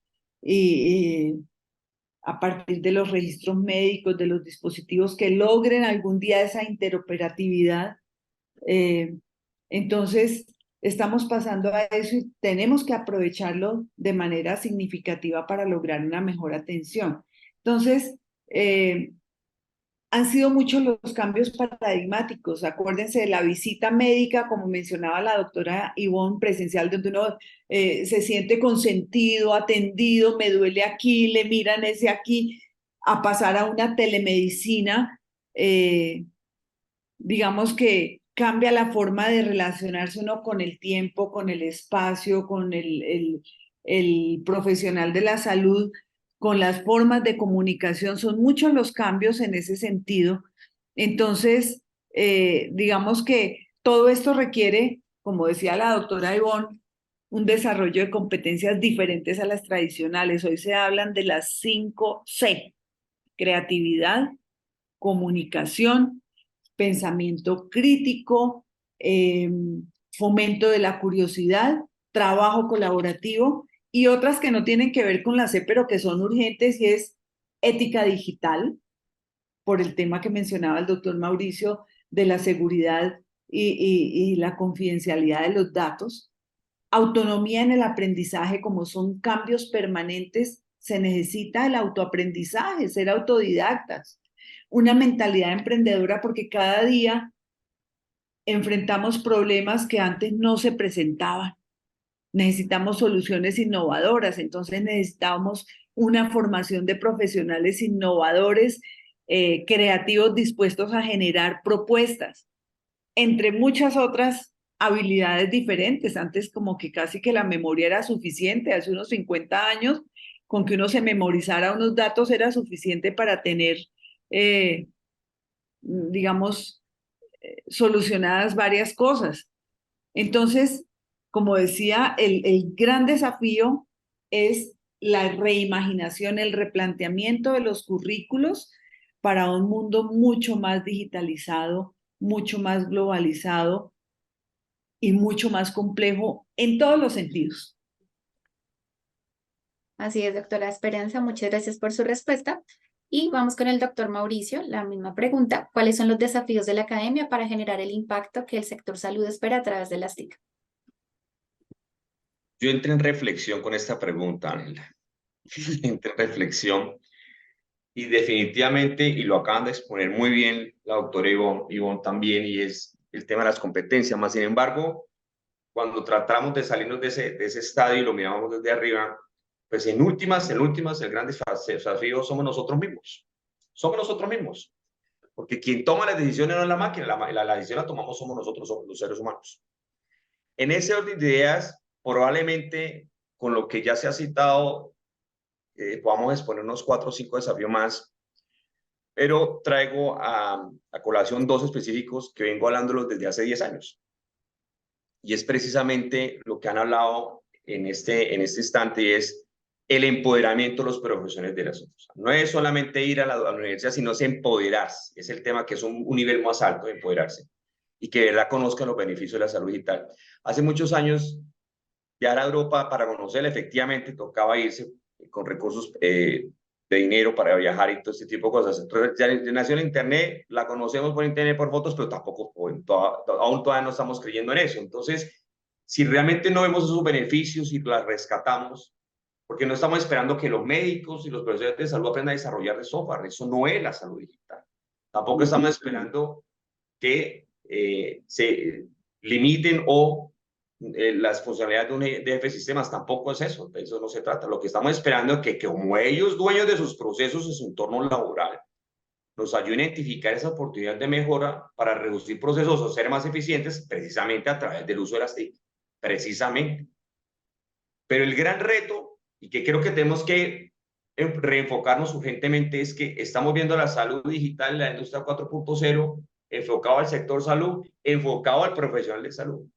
[SPEAKER 3] a partir de los registros médicos, de los dispositivos que logren algún día esa interoperatividad. Entonces, estamos pasando a eso y tenemos que aprovecharlo de manera significativa para lograr una mejor atención. Entonces, han sido muchos los cambios paradigmáticos. Acuérdense de la visita médica, como mencionaba la doctora Ivonne, presencial, donde uno se siente consentido, atendido, me duele aquí, le miran ese aquí, a pasar a una telemedicina, digamos que cambia la forma de relacionarse uno con el tiempo, con el espacio, con el profesional de la salud, con las formas de comunicación. Son muchos los cambios en ese sentido. Entonces, digamos que todo esto requiere, como decía la doctora Ivonne, un desarrollo de competencias diferentes a las tradicionales. Hoy se hablan de las 5C: creatividad, comunicación, pensamiento crítico, fomento de la curiosidad, trabajo colaborativo, y otras que no tienen que ver con la C, pero que son urgentes, y es ética digital, por el tema que mencionaba el doctor Mauricio de la seguridad y la confidencialidad de los datos. Autonomía en el aprendizaje, como son cambios permanentes, se necesita el autoaprendizaje, ser autodidactas. Una mentalidad emprendedora, porque cada día enfrentamos problemas que antes no se presentaban. Necesitamos soluciones innovadoras, entonces necesitamos una formación de profesionales innovadores, creativos, dispuestos a generar propuestas, entre muchas otras habilidades diferentes. Antes como que casi que la memoria era suficiente, hace unos 50 años, con que uno se memorizara unos datos era suficiente para tener, digamos, solucionadas varias cosas. Entonces, como decía, el gran desafío es la reimaginación, el replanteamiento de los currículos para un mundo mucho más digitalizado, mucho más globalizado y mucho más complejo en todos los sentidos.
[SPEAKER 1] Así es, doctora Esperanza, muchas gracias por su respuesta. Y vamos con el doctor Mauricio, la misma pregunta. ¿Cuáles son los desafíos de la academia para generar el impacto que el sector salud espera a través de las TIC?
[SPEAKER 4] Yo entré en reflexión con esta pregunta, Ángela. Entré en reflexión y definitivamente, y lo acaban de exponer muy bien la doctora Ivonne también, y es el tema de las competencias. Más sin embargo, cuando tratamos de salirnos de ese estadio y lo miramos desde arriba, pues en últimas, el gran desafío somos nosotros mismos. Somos nosotros mismos. Porque quien toma las decisiones no es la máquina, la decisión la tomamos somos nosotros, somos los seres humanos. En ese orden de ideas, probablemente con lo que ya se ha citado, podamos exponer unos 4 o 5 desafíos más, pero traigo a colación 2 específicos que vengo hablándolos desde hace 10 años. Y es precisamente lo que han hablado en este instante, y es el empoderamiento de los profesionales de la salud. No es solamente ir a la universidad, sino es empoderarse. Es el tema que es un nivel más alto de empoderarse. y que de verdad conozcan los beneficios de la salud digital. Hace muchos años, viajar a Europa para conocerla, efectivamente tocaba irse con recursos de dinero para viajar y todo este tipo de cosas. Entonces, ya nació en Internet, la conocemos por Internet, por fotos, pero tampoco, aún todavía no estamos creyendo en eso. Entonces, si realmente no vemos esos beneficios y las rescatamos, porque no estamos esperando que los médicos y los profesionales de salud aprendan a desarrollar de software, eso no es la salud digital. Tampoco estamos esperando que se limiten o las funcionalidades de un jefe de sistemas, tampoco es eso, de eso no se trata. Lo que estamos esperando es que como ellos, dueños de sus procesos en su entorno laboral, nos ayuden a identificar esa oportunidad de mejora para reducir procesos o ser más eficientes precisamente a través del uso de las TIC, precisamente. Pero el gran reto, y que creo que tenemos que reenfocarnos urgentemente, es que estamos viendo la salud digital, la industria 4.0, enfocado al sector salud, enfocado al profesional de salud.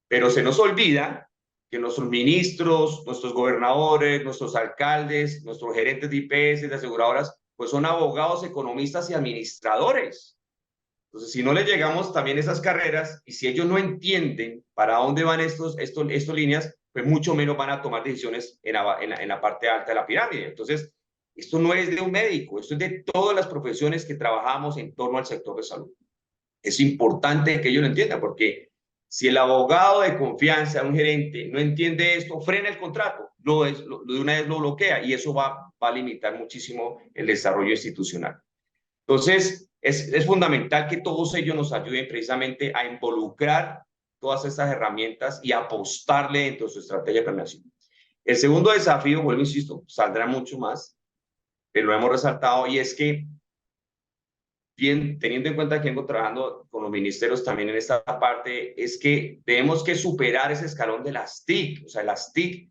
[SPEAKER 4] Pero se nos olvida que nuestros ministros, nuestros gobernadores, nuestros alcaldes, nuestros gerentes de IPS, de aseguradoras, pues son abogados, economistas y administradores. Entonces, si no les llegamos también esas carreras y si ellos no entienden para dónde van estas líneas, pues mucho menos van a tomar decisiones en la parte alta de la pirámide. Entonces, esto no es de un médico, esto es de todas las profesiones que trabajamos en torno al sector de salud. Es importante que ellos lo entiendan, porque si el abogado de confianza, un gerente, no entiende esto, frena el contrato, de una vez lo bloquea y eso va a limitar muchísimo el desarrollo institucional. Entonces, es fundamental que todos ellos nos ayuden precisamente a involucrar todas estas herramientas y apostarle dentro de su estrategia de planeación. El segundo desafío, vuelvo, insisto, saldrá mucho más, pero lo hemos resaltado, y es que, bien, teniendo en cuenta que vengo trabajando con los ministerios también en esta parte, es que tenemos que superar ese escalón de las TIC. O sea, las TIC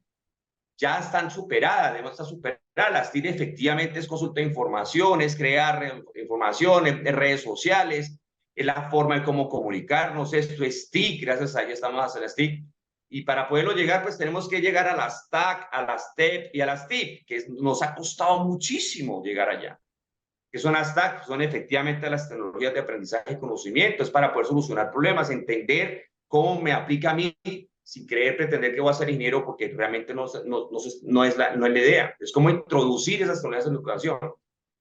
[SPEAKER 4] ya están superadas, debemos estar superadas. Las TIC efectivamente es consulta de información, es crear información en redes sociales, es la forma de cómo comunicarnos. Esto es TIC, gracias a ella estamos haciendo las TIC. Y para poderlo llegar, pues tenemos que llegar a las TAC, a las TEP y a las TIC, que nos ha costado muchísimo llegar allá. ¿Qué son las TAC? Son efectivamente las tecnologías de aprendizaje y conocimiento. Es para poder solucionar problemas, entender cómo me aplica a mí, sin pretender que voy a ser ingeniero, porque realmente no es la idea. Es como introducir esas tecnologías en la educación.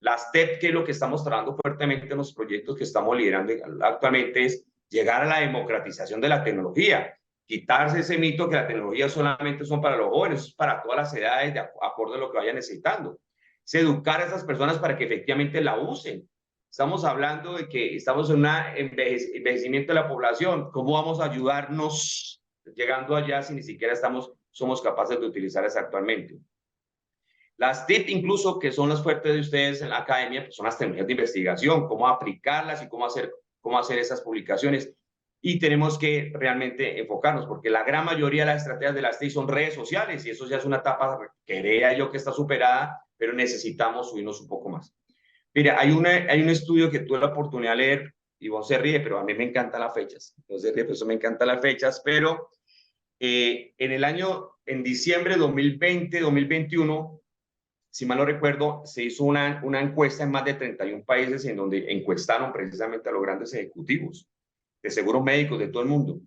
[SPEAKER 4] Las TEP, que es lo que estamos trabajando fuertemente en los proyectos que estamos liderando actualmente, es llegar a la democratización de la tecnología, quitarse ese mito que la tecnología solamente son para los jóvenes, es para todas las edades, de acuerdo a lo que vayan necesitando. Es educar a esas personas para que efectivamente la usen. Estamos hablando de que estamos en un envejecimiento de la población. ¿Cómo vamos a ayudarnos llegando allá si ni siquiera somos capaces de utilizarlas actualmente? Las TIC, incluso, que son las fuertes de ustedes en la academia, pues son las tecnologías de investigación, cómo aplicarlas y cómo hacer esas publicaciones. Y tenemos que realmente enfocarnos, porque la gran mayoría de las estrategias de las TIC son redes sociales, y eso ya es una etapa, creía yo, que está superada, pero necesitamos subirnos un poco más. Mira, hay un estudio que tuve la oportunidad de leer, y vos se ríe, pero a mí me encantan las fechas. Vos se ríe, pero eso me encantan las fechas, pero en diciembre de 2020, 2021, si mal no recuerdo, se hizo una encuesta en más de 31 países en donde encuestaron precisamente a los grandes ejecutivos de seguros médicos de todo el mundo.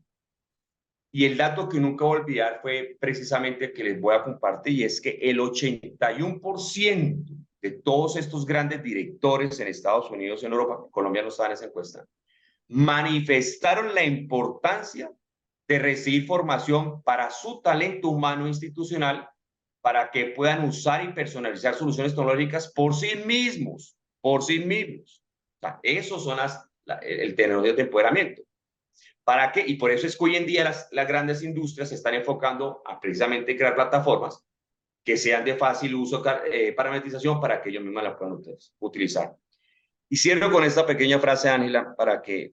[SPEAKER 4] Y el dato que nunca voy a olvidar fue precisamente el que les voy a compartir, y es que el 81% de todos estos grandes directores en Estados Unidos y en Europa, Colombia no estaba en esa encuesta, manifestaron la importancia de recibir formación para su talento humano institucional para que puedan usar y personalizar soluciones tecnológicas por sí mismos. O sea, esos son el tecnología de empoderamiento. ¿Para qué? Y por eso es que hoy en día las grandes industrias se están enfocando a precisamente crear plataformas que sean de fácil uso, parametrización, para que ellos mismos la puedan utilizar. Y cierro con esta pequeña frase, Ángela, para que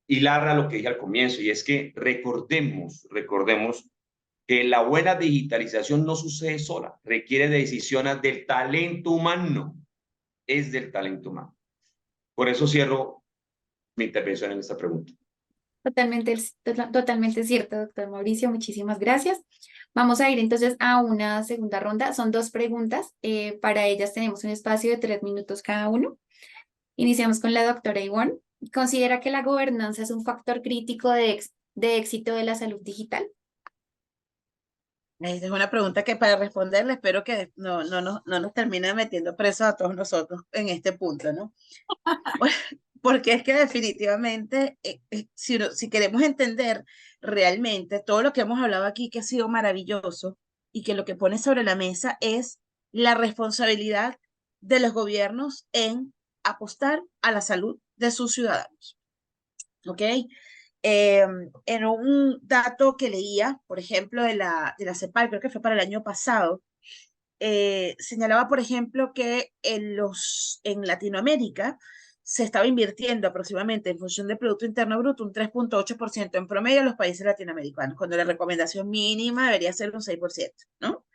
[SPEAKER 4] hilara lo que dije al comienzo, y es que recordemos que la buena digitalización no sucede sola, requiere de decisiones del talento humano, es del talento humano. Por eso cierro mi intervención en esta pregunta.
[SPEAKER 1] Totalmente cierto, doctor Mauricio, muchísimas gracias. Vamos a ir entonces a una segunda ronda, son 2 preguntas, para ellas tenemos un espacio de 3 minutos cada uno. Iniciamos con la doctora Ivonne. ¿Considera que la gobernanza es un factor crítico de éxito de la salud digital?
[SPEAKER 2] Esta es una pregunta que para responderle espero que no nos termine metiendo presos a todos nosotros en este punto, ¿no? Porque es que definitivamente, si queremos entender realmente todo lo que hemos hablado aquí, que ha sido maravilloso, y que lo que pone sobre la mesa es la responsabilidad de los gobiernos en apostar a la salud de sus ciudadanos. ¿Ok? En un dato que leía, por ejemplo, de la CEPAL, creo que fue para el año pasado, señalaba, por ejemplo, que en Latinoamérica se estaba invirtiendo aproximadamente en función del Producto Interno Bruto un 3.8% en promedio en los países latinoamericanos, cuando la recomendación mínima debería ser un 6%, ¿no?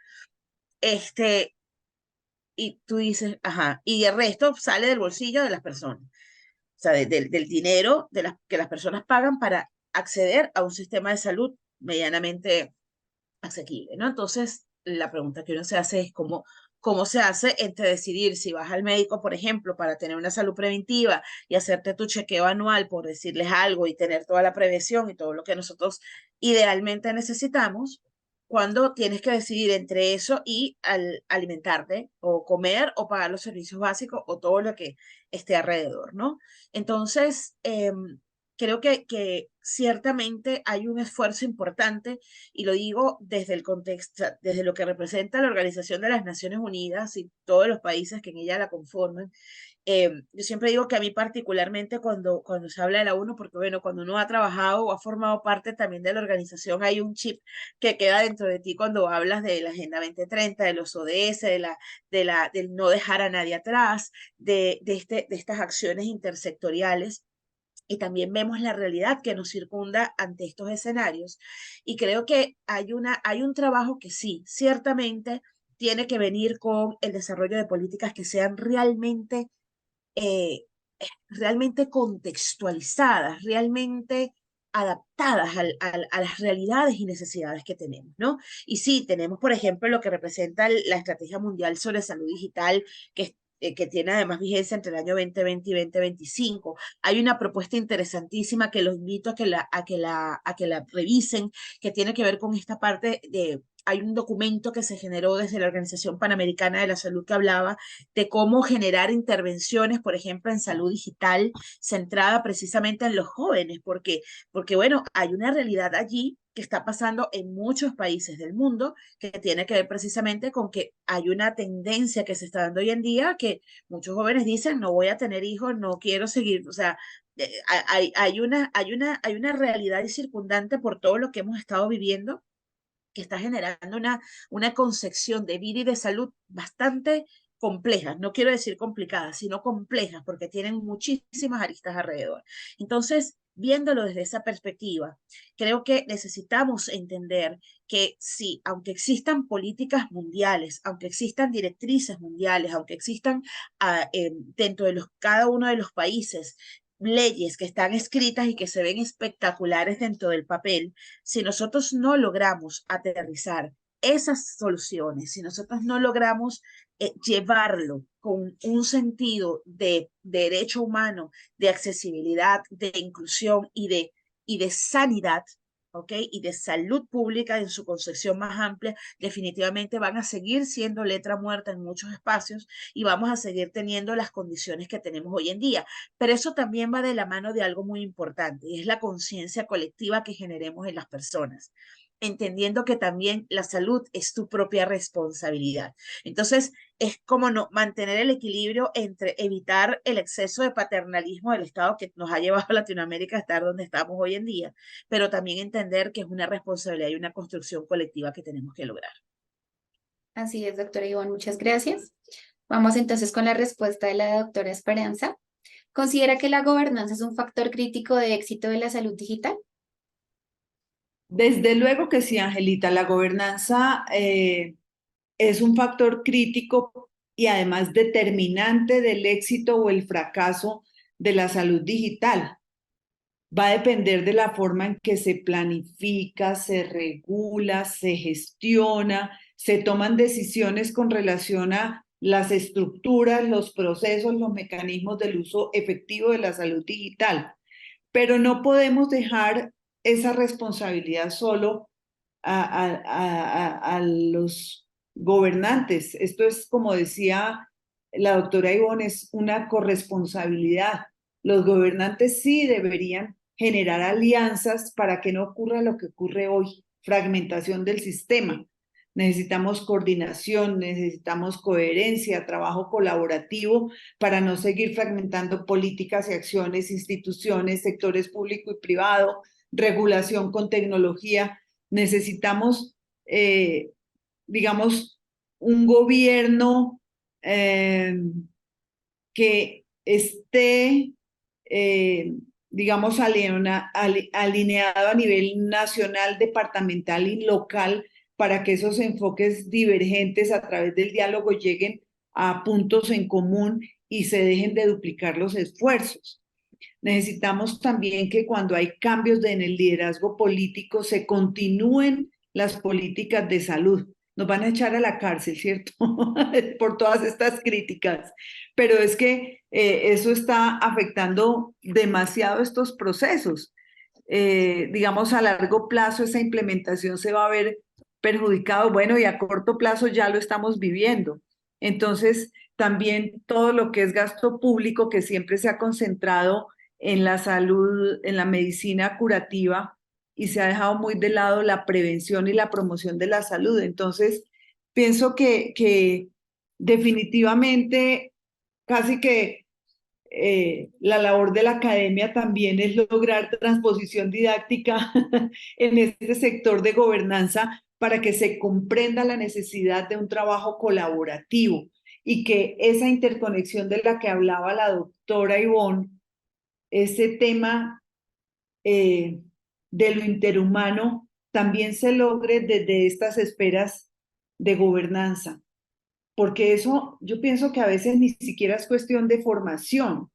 [SPEAKER 2] Y tú dices, ajá, y el resto sale del bolsillo de las personas, o sea, del dinero que las personas pagan para acceder a un sistema de salud medianamente asequible, ¿no? Entonces, la pregunta que uno se hace es cómo se hace entre decidir si vas al médico, por ejemplo, para tener una salud preventiva y hacerte tu chequeo anual, por decirles algo, y tener toda la prevención y todo lo que nosotros idealmente necesitamos, cuando tienes que decidir entre eso y alimentarte o comer o pagar los servicios básicos o todo lo que esté alrededor, ¿no? Entonces, creo que ciertamente hay un esfuerzo importante, y lo digo desde el contexto, desde lo que representa la Organización de las Naciones Unidas y todos los países que en ella la conforman. Yo siempre digo que a mí particularmente cuando se habla de la ONU, porque bueno, cuando uno ha trabajado o ha formado parte también de la organización, hay un chip que queda dentro de ti cuando hablas de la Agenda 2030, de los ODS, del no dejar a nadie atrás, de estas acciones intersectoriales, y también vemos la realidad que nos circunda ante estos escenarios. Y creo que hay un trabajo que sí, ciertamente tiene que venir con el desarrollo de políticas que sean eh, realmente contextualizadas, realmente adaptadas a las realidades y necesidades que tenemos, ¿no? Y sí, tenemos, por ejemplo, lo que representa la Estrategia Mundial sobre Salud Digital, que tiene además vigencia entre el año 2020 y 2025. Hay una propuesta interesantísima que los invito a que la revisen, que tiene que ver con esta parte hay un documento que se generó desde la Organización Panamericana de la Salud que hablaba de cómo generar intervenciones, por ejemplo, en salud digital, centrada precisamente en los jóvenes, porque bueno, hay una realidad allí que está pasando en muchos países del mundo, que tiene que ver precisamente con que hay una tendencia que se está dando hoy en día, que muchos jóvenes dicen, no voy a tener hijos, no quiero seguir, o sea, hay una realidad circundante por todo lo que hemos estado viviendo, que está generando una concepción de vida y de salud bastante complejas, no quiero decir complicadas, sino complejas, porque tienen muchísimas aristas alrededor. Entonces, viéndolo desde esa perspectiva, creo que necesitamos entender que sí, aunque existan políticas mundiales, aunque existan directrices mundiales, aunque existan dentro de cada uno de los países leyes que están escritas y que se ven espectaculares dentro del papel, si nosotros no logramos aterrizar esas soluciones, si nosotros no logramos llevarlo con un sentido de derecho humano, de accesibilidad, de inclusión y de sanidad, ¿ok? Y de salud pública en su concepción más amplia, definitivamente van a seguir siendo letra muerta en muchos espacios y vamos a seguir teniendo las condiciones que tenemos hoy en día. Pero eso también va de la mano de algo muy importante, y es la conciencia colectiva que generemos en las personas, entendiendo que también la salud es tu propia responsabilidad. Entonces, es como mantener el equilibrio entre evitar el exceso de paternalismo del Estado que nos ha llevado a Latinoamérica a estar donde estamos hoy en día, pero también entender que es una responsabilidad y una construcción colectiva que tenemos que lograr.
[SPEAKER 1] Así es, doctora Ivonne, muchas gracias. Vamos entonces con la respuesta de la doctora Esperanza. ¿Considera que la gobernanza es un factor crítico de éxito de la salud digital?
[SPEAKER 3] Desde luego que sí, Angelita, la gobernanza es un factor crítico y además determinante del éxito o el fracaso de la salud digital. Va a depender de la forma en que se planifica, se regula, se gestiona, se toman decisiones con relación a las estructuras, los procesos, los mecanismos del uso efectivo de la salud digital. Pero no podemos dejar esa responsabilidad solo a los gobernantes. Esto es, como decía la doctora Ivonne, es una corresponsabilidad. Los gobernantes sí deberían generar alianzas para que no ocurra lo que ocurre hoy, fragmentación del sistema. Necesitamos coordinación, necesitamos coherencia, trabajo colaborativo para no seguir fragmentando políticas y acciones, instituciones, sectores público y privado, regulación con tecnología. Necesitamos, digamos, un gobierno que esté, digamos, alineado a nivel nacional, departamental y local para que esos enfoques divergentes a través del diálogo lleguen a puntos en común y se dejen de duplicar los esfuerzos. Necesitamos también que cuando hay cambios en el liderazgo político se continúen las políticas de salud. Nos van a echar a la cárcel, ¿cierto? Por todas estas críticas. Pero es que eso está afectando demasiado estos procesos. Digamos, a largo plazo esa implementación se va a ver perjudicado, bueno, y a corto plazo ya lo estamos viviendo. Entonces, también todo lo que es gasto público que siempre se ha concentrado en la salud, en la medicina curativa, y se ha dejado muy de lado la prevención y la promoción de la salud. Entonces, pienso que definitivamente casi que la labor de la academia también es lograr transposición didáctica en este sector de gobernanza para que se comprenda la necesidad de un trabajo colaborativo y que esa interconexión de la que hablaba la doctora Ivonne, ese tema de lo interhumano, también se logre desde estas esferas de gobernanza. Porque eso yo pienso que a veces ni siquiera es cuestión de formación.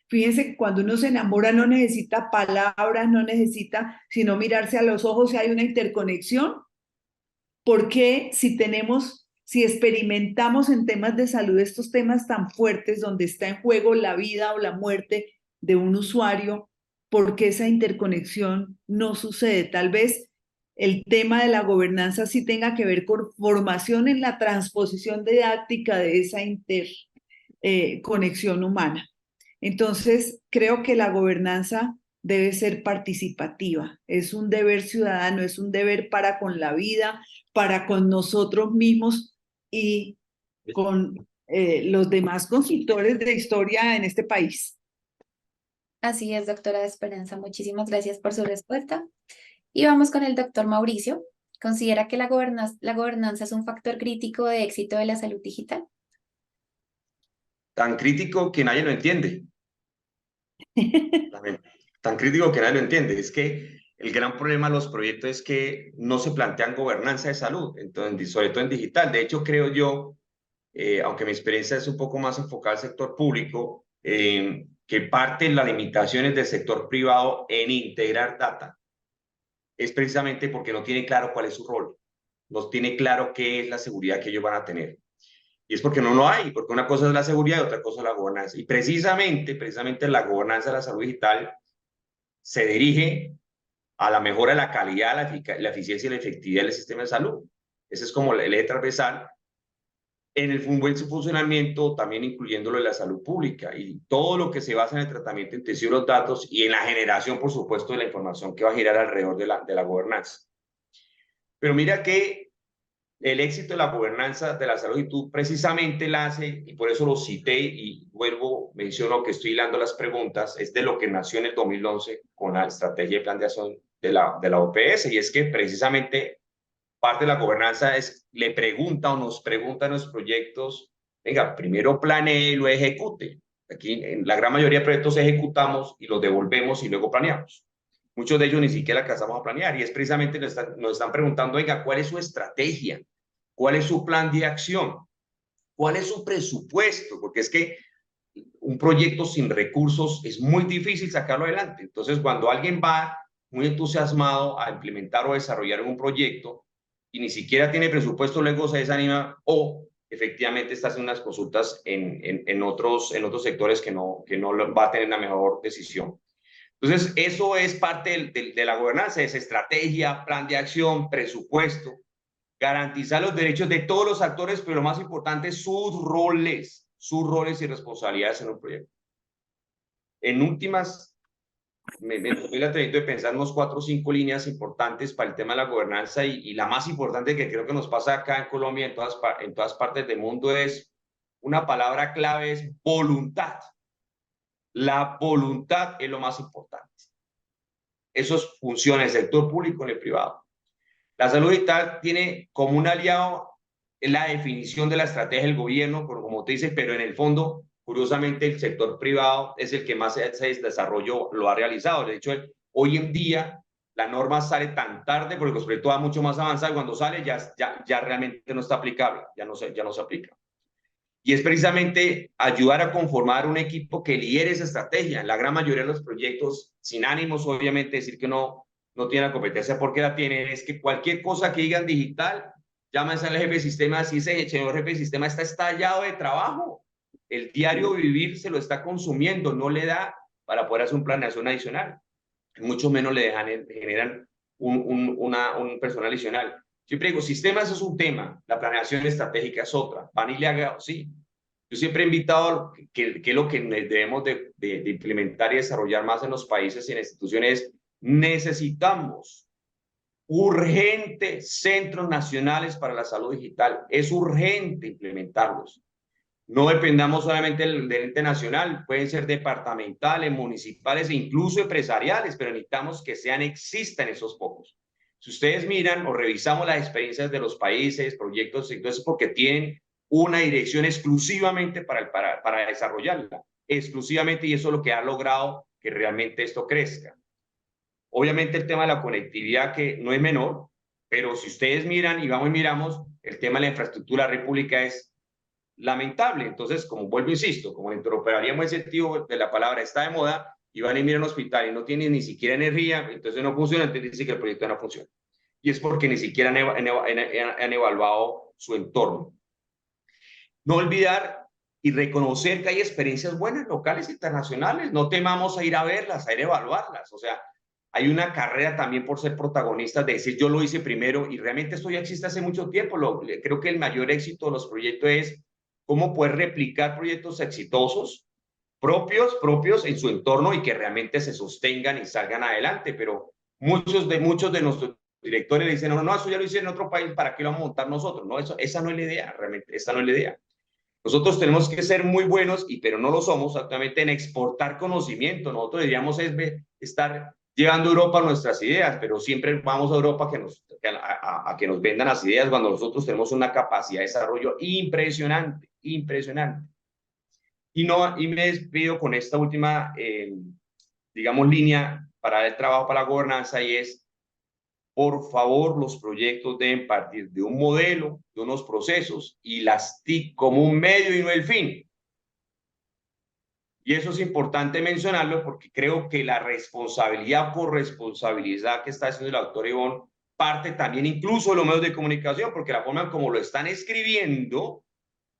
[SPEAKER 3] Fíjense que cuando uno se enamora no necesita palabras, no necesita sino mirarse a los ojos si hay una interconexión. Porque si experimentamos en temas de salud estos temas tan fuertes donde está en juego la vida o la muerte de un usuario, ¿por qué esa interconexión no sucede? Tal vez el tema de la gobernanza sí tenga que ver con formación en la transposición didáctica de esa interconexión humana. Entonces, creo que la gobernanza debe ser participativa, es un deber ciudadano, es un deber para con la vida, para con nosotros mismos y con los demás consultores de historia en este país.
[SPEAKER 1] Así es, doctora Esperanza. Muchísimas gracias por su respuesta. Y vamos con el doctor Mauricio. ¿Considera que la gobernanza es un factor crítico de éxito de la salud digital?
[SPEAKER 4] Tan crítico que nadie lo entiende. Tan crítico que nadie lo entiende. Es que el gran problema de los proyectos es que no se plantean gobernanza de salud, entonces, sobre todo en digital. De hecho, creo yo, aunque mi experiencia es un poco más enfocada al sector público, que parte de las limitaciones del sector privado en integrar data es precisamente porque no tiene claro cuál es su rol, no tiene claro qué es la seguridad que ellos van a tener. Y es porque no lo hay, porque una cosa es la seguridad y otra cosa es la gobernanza. Y precisamente la gobernanza de la salud digital se dirige a la mejora de la calidad, la eficiencia y la efectividad del sistema de salud. Ese es como el eje transversal en el buen funcionamiento, también incluyéndolo en la salud pública y todo lo que se basa en el tratamiento intensivo de los datos y en la generación, por supuesto, de la información que va a girar alrededor de la gobernanza. Pero mira que el éxito de la gobernanza de la salud, y tú precisamente la hace, y por eso lo cité y vuelvo, menciono que estoy hilando las preguntas, es de lo que nació en el 2011 con la estrategia de plan de acción de la OPS, y es que precisamente parte de la gobernanza le pregunta o nos pregunta a los proyectos, venga, primero planee y lo ejecute. Aquí en la gran mayoría de proyectos ejecutamos y los devolvemos y luego planeamos. Muchos de ellos ni siquiera alcanzamos a planear y es precisamente nos están preguntando, venga, ¿cuál es su estrategia? ¿Cuál es su plan de acción? ¿Cuál es su presupuesto? Porque es que un proyecto sin recursos es muy difícil sacarlo adelante. Entonces, cuando alguien va muy entusiasmado a implementar o desarrollar un proyecto y ni siquiera tiene presupuesto, luego se desanima o efectivamente está haciendo unas consultas en otros sectores que no va a tener la mejor decisión. Entonces, eso es parte de la gobernanza, es estrategia, plan de acción, presupuesto, garantizar los derechos de todos los actores, pero lo más importante, sus roles y responsabilidades en un proyecto. En últimas, me tomé el atrevimiento de pensar unos 4 o 5 líneas importantes para el tema de la gobernanza y la más importante que creo que nos pasa acá en Colombia, en todas partes del mundo, es una palabra clave, es voluntad. La voluntad es lo más importante. Eso funciona en el sector público y en el privado. La salud digital tiene como un aliado la definición de la estrategia del gobierno, como te dices, pero en el fondo, curiosamente, el sector privado es el que más ese desarrollo lo ha realizado. De hecho, hoy en día la norma sale tan tarde porque los proyectos van mucho más avanzados y cuando sale ya realmente no está aplicable, ya no se aplica. Y es precisamente ayudar a conformar un equipo que lidere esa estrategia. En la gran mayoría de los proyectos, sin ánimos, obviamente, decir que no tiene la competencia porque la tienen, es que cualquier cosa que digan digital, llámense al jefe de sistema, si ese señor jefe de sistema está estallado de trabajo. El diario vivir se lo está consumiendo, no le da para poder hacer un planeación adicional. Mucho menos le generan un personal adicional. Siempre digo, sistemas es un tema, la planeación estratégica es otra. Van y le haga, sí. Yo siempre he invitado que lo que debemos de implementar y desarrollar más en los países y en instituciones, necesitamos urgentes centros nacionales para la salud digital. Es urgente implementarlos. No dependamos solamente del ente nacional, pueden ser departamentales, municipales e incluso empresariales, pero necesitamos que existan esos pocos. Si ustedes miran o revisamos las experiencias de los países, proyectos, entonces porque tienen una dirección exclusivamente para desarrollarla, exclusivamente, y eso es lo que ha logrado que realmente esto crezca. Obviamente el tema de la conectividad, que no es menor, pero si ustedes miran y vamos y miramos, el tema de la infraestructura república es lamentable. Entonces, como vuelvo, insisto, como la interoperabilidad en el sentido de la palabra está de moda, y van y miran un hospital y no tienen ni siquiera energía, entonces no funciona, entonces dice que el proyecto no funciona. Y es porque ni siquiera han evaluado su entorno. No olvidar y reconocer que hay experiencias buenas locales e internacionales. No temamos a ir a verlas, a ir a evaluarlas. O sea, hay una carrera también por ser protagonistas, de decir yo lo hice primero, y realmente esto ya existe hace mucho tiempo. Creo que el mayor éxito de los proyectos es cómo poder replicar proyectos exitosos propios en su entorno y que realmente se sostengan y salgan adelante. Pero muchos de nuestros directores dicen, no, eso ya lo hice en otro país, ¿para qué lo vamos a montar nosotros? No, esa no es la idea, realmente, esa no es la idea. Nosotros tenemos que ser muy buenos, pero no lo somos actualmente, en exportar conocimiento. Nosotros deberíamos estar llevando a Europa nuestras ideas, pero siempre vamos a Europa a que nos vendan las ideas cuando nosotros tenemos una capacidad de desarrollo impresionante, impresionante. Y me despido con esta última, digamos, línea para el trabajo para la gobernanza, y es, por favor, los proyectos deben partir de un modelo, de unos procesos, y las TIC como un medio y no el fin. Y eso es importante mencionarlo porque creo que la responsabilidad por responsabilidad que está haciendo el doctor Ivonne parte también incluso de los medios de comunicación, porque la forma en como lo están escribiendo,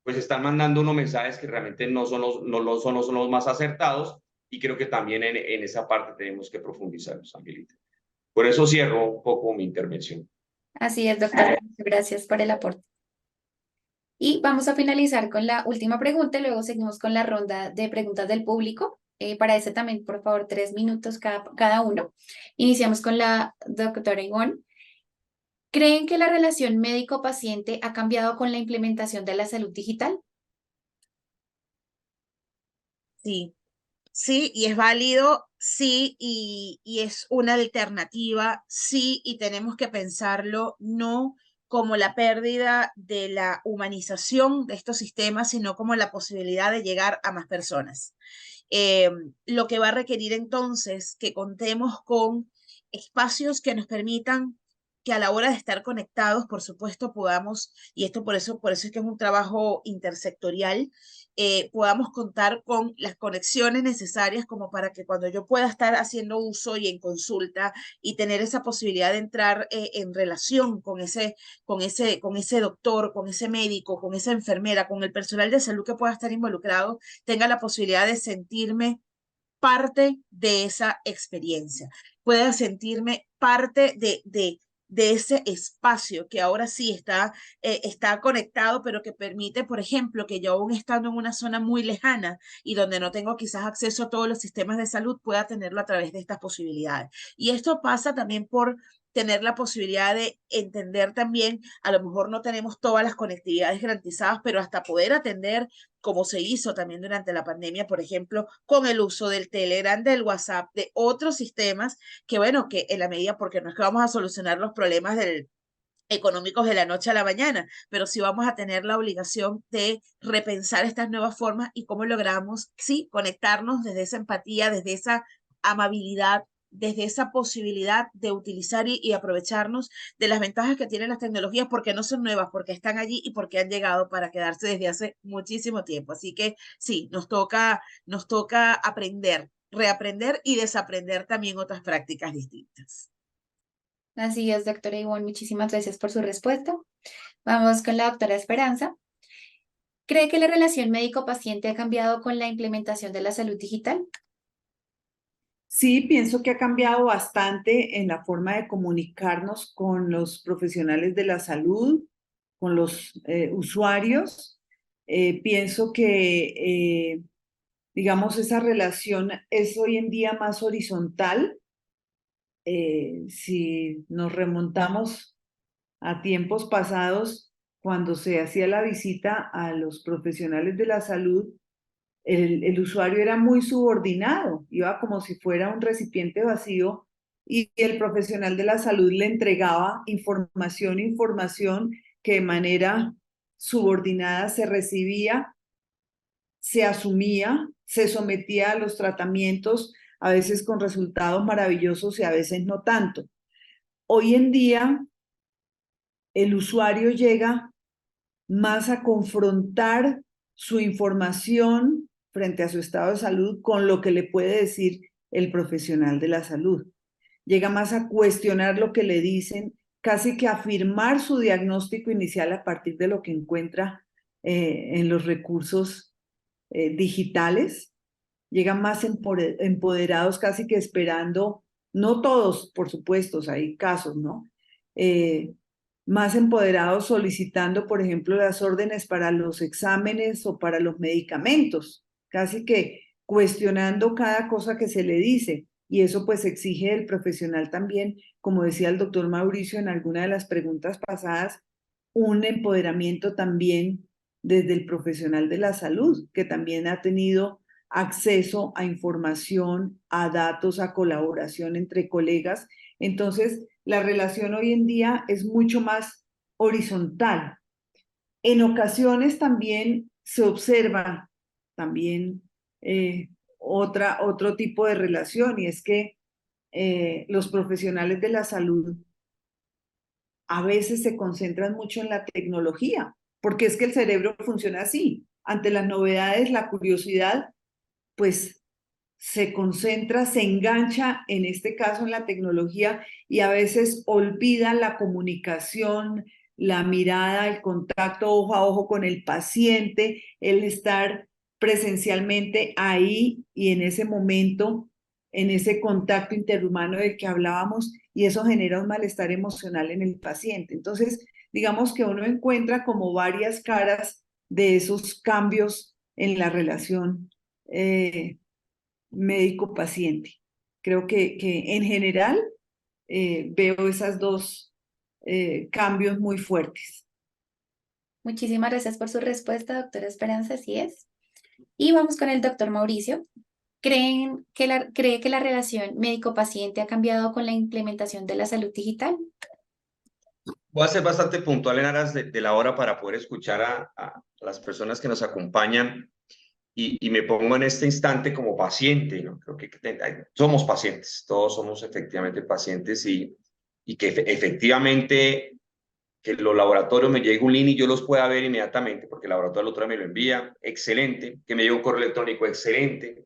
[SPEAKER 4] pues están mandando unos mensajes que realmente no son los más acertados, y creo que también en esa parte tenemos que profundizar, Angelita. Por eso cierro un poco mi intervención.
[SPEAKER 1] Así es, doctor. Gracias por el aporte. Y vamos a finalizar con la última pregunta, y luego seguimos con la ronda de preguntas del público. Para eso también, por favor, 3 minutos cada uno. Iniciamos con la doctora Ivonne. ¿Creen que la relación médico-paciente ha cambiado con la implementación de la salud digital?
[SPEAKER 2] Sí, sí, y es válido, sí, y es una alternativa, sí, y tenemos que pensarlo no como la pérdida de la humanización de estos sistemas, sino como la posibilidad de llegar a más personas. Lo que va a requerir entonces que contemos con espacios que nos permitan que a la hora de estar conectados, por supuesto, podamos, y esto por eso es que es un trabajo intersectorial, podamos contar con las conexiones necesarias como para que cuando yo pueda estar haciendo uso y en consulta y tener esa posibilidad de entrar en relación con ese doctor, con ese médico, con esa enfermera, con el personal de salud que pueda estar involucrado, tenga la posibilidad de sentirme parte de esa experiencia, pueda sentirme parte de ese espacio que ahora sí está conectado, pero que permite, por ejemplo, que yo aún estando en una zona muy lejana y donde no tengo quizás acceso a todos los sistemas de salud, pueda tenerlo a través de estas posibilidades. Y esto pasa también por tener la posibilidad de entender también, a lo mejor no tenemos todas las conectividades garantizadas, pero hasta poder atender como se hizo también durante la pandemia, por ejemplo, con el uso del Telegram, del WhatsApp, de otros sistemas, que bueno, que en la medida, porque no es que vamos a solucionar los problemas económicos de la noche a la mañana, pero sí vamos a tener la obligación de repensar estas nuevas formas y cómo logramos, sí, conectarnos desde esa empatía, desde esa amabilidad, desde esa posibilidad de utilizar y aprovecharnos de las ventajas que tienen las tecnologías, porque no son nuevas, porque están allí y porque han llegado para quedarse desde hace muchísimo tiempo. Así que sí, nos toca aprender, reaprender y desaprender también otras prácticas distintas.
[SPEAKER 1] Así es, doctora Ivonne, muchísimas gracias por su respuesta. Vamos con la doctora Esperanza. ¿Cree que la relación médico-paciente ha cambiado con la implementación de la salud digital?
[SPEAKER 3] Sí, pienso que ha cambiado bastante en la forma de comunicarnos con los profesionales de la salud, con los usuarios. Pienso que, digamos, esa relación es hoy en día más horizontal. Si nos remontamos a tiempos pasados, cuando se hacía la visita a los profesionales de la salud, el usuario era muy subordinado, iba como si fuera un recipiente vacío y el profesional de la salud le entregaba información que de manera subordinada se recibía, se asumía, se sometía a los tratamientos, a veces con resultados maravillosos y a veces no tanto. Hoy en día, el usuario llega más a confrontar su información frente a su estado de salud con lo que le puede decir el profesional de la salud. Llega más a cuestionar lo que le dicen, casi que a afirmar su diagnóstico inicial a partir de lo que encuentra en los recursos digitales. Llegan más empoderados, casi que esperando, no todos, por supuesto, hay casos, ¿no? Más empoderados solicitando, por ejemplo, las órdenes para los exámenes o para los medicamentos, casi que cuestionando cada cosa que se le dice. Y eso pues exige del profesional también, como decía el doctor Mauricio en alguna de las preguntas pasadas, un empoderamiento también desde el profesional de la salud, que también ha tenido acceso a información, a datos, a colaboración entre colegas. Entonces, la relación hoy en día es mucho más horizontal. En ocasiones también se observa también otro tipo de relación, y es que los profesionales de la salud a veces se concentran mucho en la tecnología, porque es que el cerebro funciona así. Ante las novedades, la curiosidad, pues se concentra, se engancha, en este caso en la tecnología, y a veces olvida la comunicación, la mirada, el contacto ojo a ojo con el paciente, el estar presencialmente ahí y en ese momento, en ese contacto interhumano del que hablábamos, y eso genera un malestar emocional en el paciente. Entonces, digamos que uno encuentra como varias caras de esos cambios en la relación médico-paciente. Creo que en general veo esos dos cambios muy fuertes.
[SPEAKER 1] Muchísimas gracias por su respuesta, doctora Esperanza, así es. Y vamos con el doctor Mauricio. ¿Cree que la relación médico-paciente ha cambiado con la implementación de la salud digital?
[SPEAKER 4] Voy a ser bastante puntual en aras de la hora para poder escuchar a las personas que nos acompañan y me pongo en este instante como paciente, ¿no? Creo que somos pacientes, todos somos efectivamente pacientes y que efectivamente que los laboratorios me llegue un link y yo los pueda ver inmediatamente, porque el laboratorio del otro me lo envía, excelente, que me llegue un correo electrónico, excelente,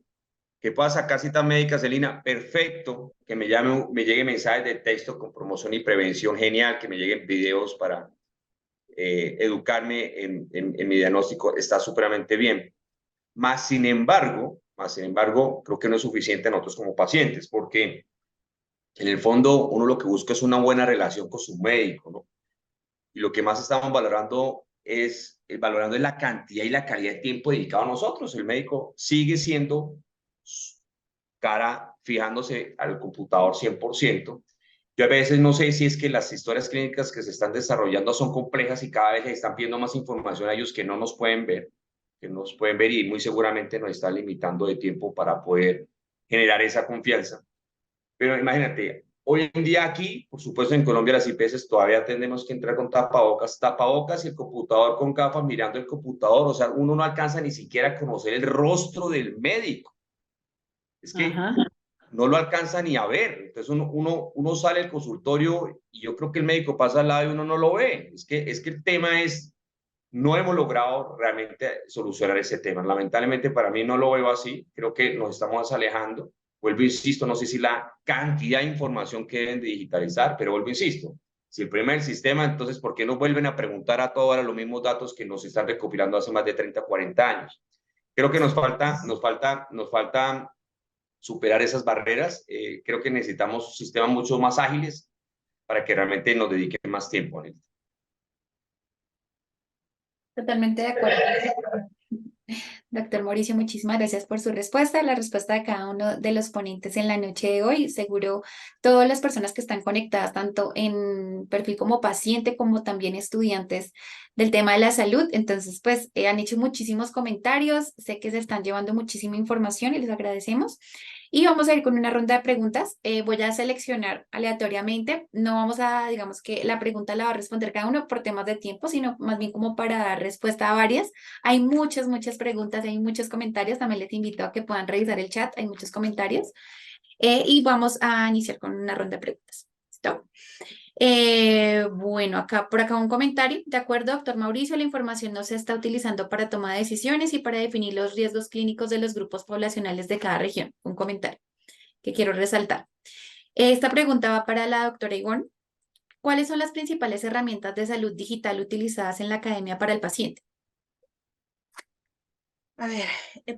[SPEAKER 4] que pueda sacar citas médicas en línea, perfecto, que me llegue mensajes de texto con promoción y prevención, genial, que me lleguen videos para educarme en mi diagnóstico, está supremamente bien. Más sin embargo, creo que no es suficiente nosotros como pacientes, porque en el fondo uno lo que busca es una buena relación con su médico, ¿no? Y lo que más estamos valorando es la cantidad y la calidad de tiempo dedicado a nosotros. El médico sigue siendo fijándose al computador 100%. Yo a veces no sé si es que las historias clínicas que se están desarrollando son complejas y cada vez les están pidiendo más información a ellos que no nos pueden ver, y muy seguramente nos están limitando de tiempo para poder generar esa confianza. Pero imagínate, hoy en día aquí, por supuesto en Colombia las IPS todavía tenemos que entrar con tapabocas y el computador con gafas mirando el computador, o sea, uno no alcanza ni siquiera a conocer el rostro del médico. Es que no lo alcanza ni a ver. Entonces uno sale del consultorio y yo creo que el médico pasa al lado y uno no lo ve. Es que el tema es, no hemos logrado realmente solucionar ese tema. Lamentablemente para mí no lo veo así. Creo que nos estamos alejando. Vuelvo, insisto, no sé si la cantidad de información que deben de digitalizar, pero vuelvo, insisto, si el problema es el sistema, entonces ¿por qué no vuelven a preguntar a todos los mismos datos que nos están recopilando hace más de 30, 40 años? Creo que nos falta superar esas barreras. Creo que necesitamos sistemas mucho más ágiles para que realmente nos dediquen más tiempo a esto.
[SPEAKER 1] Totalmente de acuerdo. Doctor Mauricio, muchísimas gracias por su respuesta, la respuesta de cada uno de los ponentes en la noche de hoy. Seguro todas las personas que están conectadas, tanto en perfil como paciente, como también estudiantes del tema de la salud, entonces pues han hecho muchísimos comentarios, sé que se están llevando muchísima información y les agradecemos. Y vamos a ir con una ronda de preguntas. Voy a seleccionar aleatoriamente. No vamos a, digamos que la pregunta la va a responder cada uno por temas de tiempo, sino más bien como para dar respuesta a varias. Hay muchas preguntas, hay muchos comentarios. También les invito a que puedan revisar el chat. Hay muchos comentarios. Y vamos a iniciar con una ronda de preguntas. ¿Listo? Bueno, por acá un comentario. De acuerdo, doctor Mauricio, la información no se está utilizando para toma de decisiones y para definir los riesgos clínicos de los grupos poblacionales de cada región. Un comentario que quiero resaltar. Esta pregunta va para la doctora Ivonne. ¿Cuáles son las principales herramientas de salud digital utilizadas en la academia para el paciente?
[SPEAKER 2] A ver,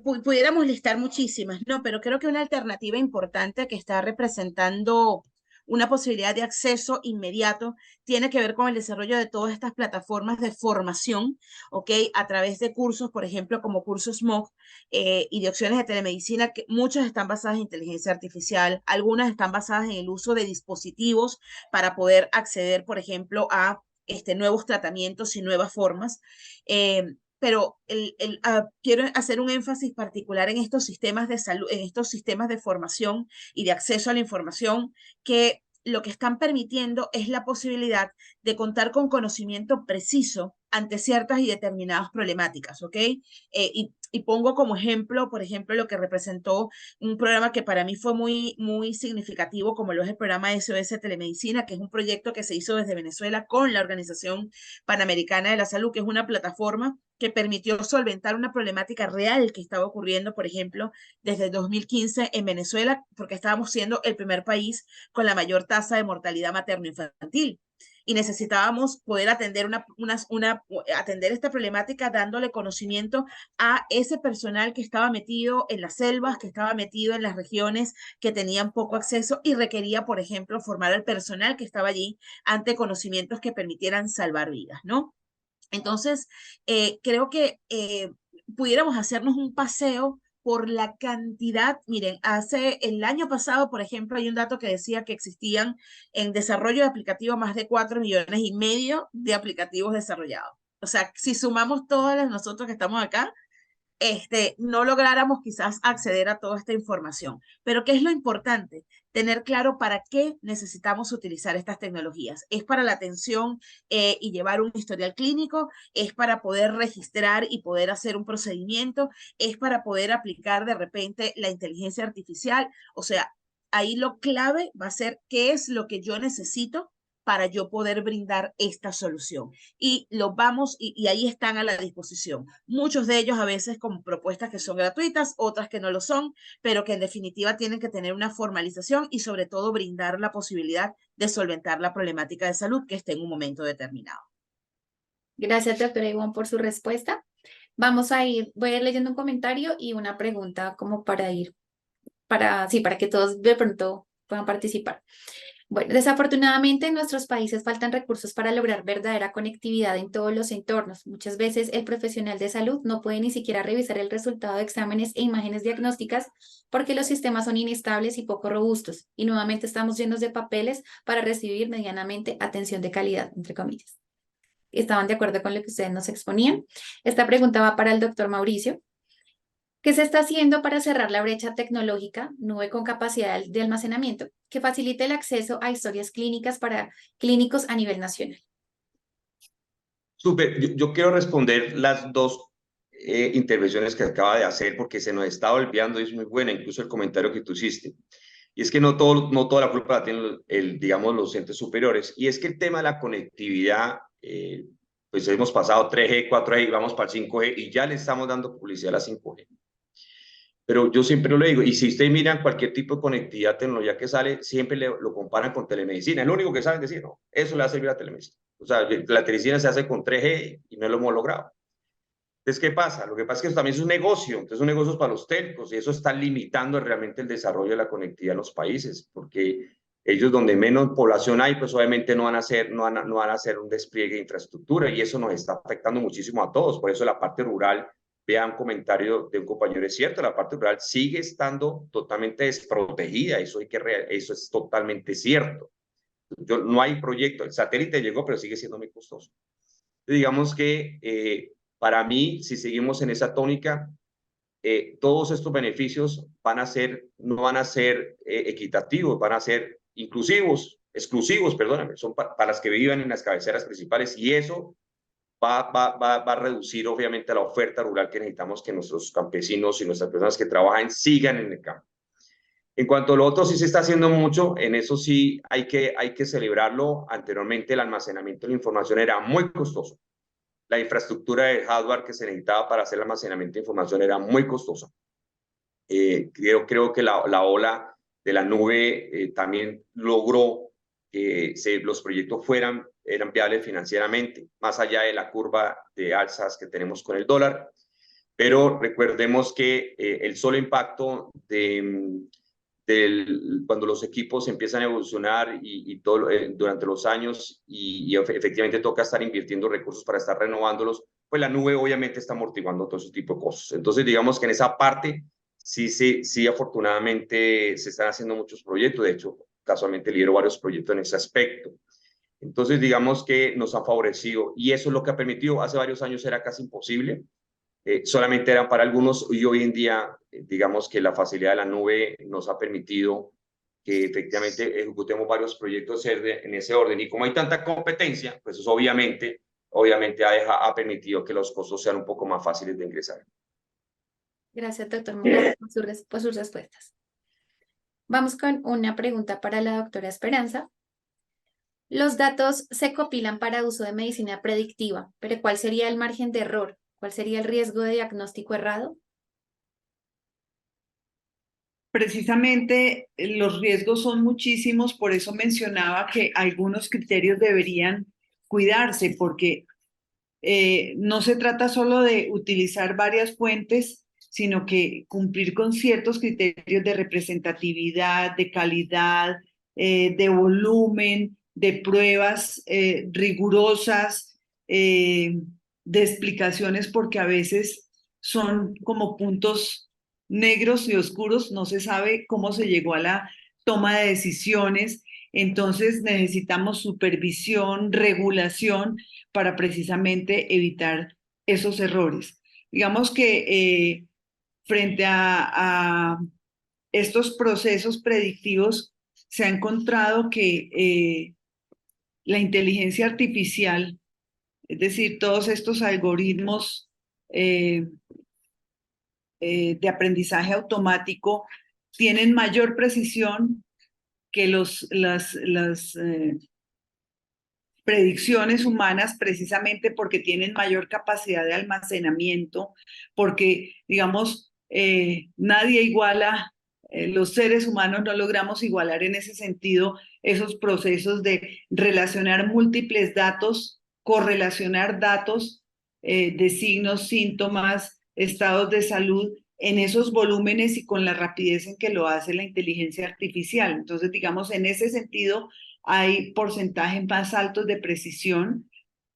[SPEAKER 2] pudiéramos listar muchísimas, ¿no? Pero creo que una alternativa importante que está representando una posibilidad de acceso inmediato tiene que ver con el desarrollo de todas estas plataformas de formación, ¿ok? A través de cursos, por ejemplo, como cursos MOOC y de opciones de telemedicina, que muchas están basadas en inteligencia artificial, algunas están basadas en el uso de dispositivos para poder acceder, por ejemplo, a nuevos tratamientos y nuevas formas. Pero quiero hacer un énfasis particular en estos sistemas de salud, en estos sistemas de formación y de acceso a la información que lo que están permitiendo es la posibilidad de contar con conocimiento preciso ante ciertas y determinadas problemáticas, ¿ok? Y pongo como ejemplo, por ejemplo, lo que representó un programa que para mí fue muy significativo, como lo es el programa SOS Telemedicina, que es un proyecto que se hizo desde Venezuela con la Organización Panamericana de la Salud, que es una plataforma que permitió solventar una problemática real que estaba ocurriendo, por ejemplo, desde el 2015 en Venezuela, porque estábamos siendo el primer país con la mayor tasa de mortalidad materno-infantil. Y necesitábamos poder atender, atender esta problemática dándole conocimiento a ese personal que estaba metido en las selvas, que estaba metido en las regiones que tenían poco acceso y requería, por ejemplo, formar al personal que estaba allí ante conocimientos que permitieran salvar vidas, ¿no? Entonces, creo que pudiéramos hacernos un paseo por la cantidad. Miren, el año pasado, por ejemplo, hay un dato que decía que existían en desarrollo de aplicativo más de 4,5 millones de aplicativos desarrollados. O sea, si sumamos todas nosotros que estamos acá, no lográramos quizás acceder a toda esta información. Pero ¿qué es lo importante? Tener claro para qué necesitamos utilizar estas tecnologías. ¿Es para la atención y llevar un historial clínico? ¿Es para poder registrar y poder hacer un procedimiento? ¿Es para poder aplicar de repente la inteligencia artificial? O sea, ahí lo clave va a ser qué es lo que yo necesito para yo poder brindar esta solución. Y los vamos, y ahí están a la disposición. Muchos de ellos a veces con propuestas que son gratuitas, otras que no lo son, pero que en definitiva tienen que tener una formalización y sobre todo brindar la posibilidad de solventar la problemática de salud que esté en un momento determinado.
[SPEAKER 1] Gracias, doctora Ivonne, por su respuesta. Voy a ir leyendo un comentario y una pregunta como para que todos de pronto puedan participar. Bueno, desafortunadamente en nuestros países faltan recursos para lograr verdadera conectividad en todos los entornos. Muchas veces el profesional de salud no puede ni siquiera revisar el resultado de exámenes e imágenes diagnósticas porque los sistemas son inestables y poco robustos. Y nuevamente estamos llenos de papeles para recibir medianamente atención de calidad, entre comillas. ¿Estaban de acuerdo con lo que ustedes nos exponían? Esta pregunta va para el doctor Mauricio. ¿Qué se está haciendo para cerrar la brecha tecnológica, nube con capacidad de almacenamiento, que facilite el acceso a historias clínicas para clínicos a nivel nacional?
[SPEAKER 4] Súper, yo quiero responder las dos intervenciones que acaba de hacer porque se nos está olvidando y es muy buena, incluso el comentario que tú hiciste. Y es que no toda la culpa la tienen digamos, los entes superiores. Y es que el tema de la conectividad, pues hemos pasado 3G, 4G y vamos para el 5G y ya le estamos dando publicidad a la 5G. Pero yo siempre lo digo, y si ustedes miran cualquier tipo de conectividad, tecnología que sale, siempre lo comparan con telemedicina. Es lo único que saben decir, no, eso le va a servir a telemedicina. O sea, la telemedicina se hace con 3G y no lo hemos logrado. Entonces, ¿qué pasa? Lo que pasa es que eso también es un negocio, entonces un negocio es para los telcos y eso está limitando realmente el desarrollo de la conectividad en los países, porque ellos donde menos población hay, pues obviamente no van a hacer un despliegue de infraestructura y eso nos está afectando muchísimo a todos. Por eso la parte rural, vea un comentario de un compañero, es cierto, la parte rural sigue estando totalmente desprotegida, eso es totalmente cierto. No hay proyecto, el satélite llegó, pero sigue siendo muy costoso. Digamos que para mí, si seguimos en esa tónica, todos estos beneficios no van a ser equitativos, van a ser exclusivos, perdóname, son para las que vivan en las cabeceras principales y eso va a reducir obviamente la oferta rural que necesitamos que nuestros campesinos y nuestras personas que trabajan sigan en el campo. En cuanto a lo otro, sí se está haciendo mucho, en eso sí hay que celebrarlo. Anteriormente el almacenamiento de la información era muy costoso. La infraestructura de hardware que se necesitaba para hacer el almacenamiento de información era muy costosa. Creo que la ola de la nube también logró que los proyectos eran viables financieramente, más allá de la curva de alzas que tenemos con el dólar. Pero recordemos que el solo impacto cuando los equipos empiezan a evolucionar y todo durante los años y efectivamente toca estar invirtiendo recursos para estar renovándolos, pues la nube obviamente está amortiguando todo ese tipo de cosas. Entonces digamos que en esa parte sí afortunadamente se están haciendo muchos proyectos, de hecho casualmente lidero varios proyectos en ese aspecto. Entonces digamos que nos ha favorecido y eso es lo que ha permitido, hace varios años era casi imposible, solamente eran para algunos y hoy en día, digamos que la facilidad de la nube nos ha permitido que efectivamente ejecutemos varios proyectos en ese orden. Y como hay tanta competencia, pues eso obviamente ha permitido que los costos sean un poco más fáciles de ingresar.
[SPEAKER 1] Gracias, doctor Morales, por sus respuestas. Vamos con una pregunta para la doctora Esperanza. Los datos se compilan para uso de medicina predictiva, pero ¿cuál sería el margen de error? ¿Cuál sería el riesgo de diagnóstico errado?
[SPEAKER 3] Precisamente los riesgos son muchísimos, por eso mencionaba que algunos criterios deberían cuidarse, porque no se trata solo de utilizar varias fuentes, sino que cumplir con ciertos criterios de representatividad, de calidad, de volumen, de pruebas rigurosas, de explicaciones, porque a veces son como puntos negros y oscuros, no se sabe cómo se llegó a la toma de decisiones, entonces necesitamos supervisión, regulación para precisamente evitar esos errores. Digamos que frente a estos procesos predictivos se ha encontrado que la inteligencia artificial, es decir, todos estos algoritmos de aprendizaje automático tienen mayor precisión que las predicciones humanas precisamente porque tienen mayor capacidad de almacenamiento, porque, digamos, nadie iguala, los seres humanos no logramos igualar en ese sentido esos procesos de relacionar múltiples datos, correlacionar datos de signos, síntomas, estados de salud en esos volúmenes y con la rapidez en que lo hace la inteligencia artificial. Entonces, digamos, en ese sentido, hay porcentajes más altos de precisión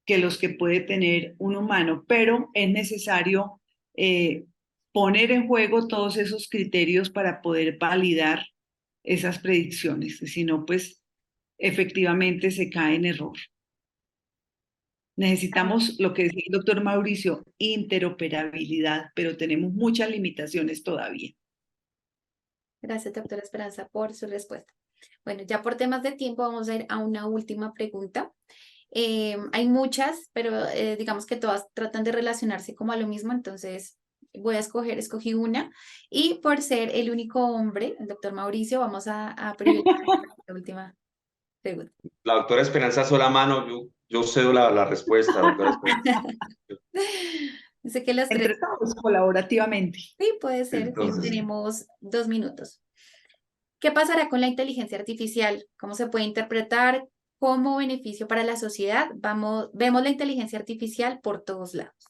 [SPEAKER 3] que los que puede tener un humano, pero es necesario poner en juego todos esos criterios para poder validar esas predicciones, si no, pues efectivamente se cae en error. Necesitamos lo que decía el doctor Mauricio, interoperabilidad, pero tenemos muchas limitaciones todavía.
[SPEAKER 1] Gracias, doctora Esperanza, por su respuesta. Bueno, ya por temas de tiempo vamos a ir a una última pregunta. Hay muchas, pero digamos que todas tratan de relacionarse como a lo mismo, entonces escogí una. Y por ser el único hombre, el doctor Mauricio, vamos a privilegiar la última pregunta.
[SPEAKER 4] La doctora Esperanza sola mano, yo cedo la respuesta, doctora Esperanza.
[SPEAKER 1] Sé que los tres,
[SPEAKER 3] Entre todos, colaborativamente.
[SPEAKER 1] sí, puede ser,
[SPEAKER 4] Entonces,
[SPEAKER 1] tenemos 2 minutos. ¿Qué pasará con la inteligencia artificial? ¿Cómo se puede interpretar como beneficio para la sociedad? Vemos la inteligencia artificial por todos lados.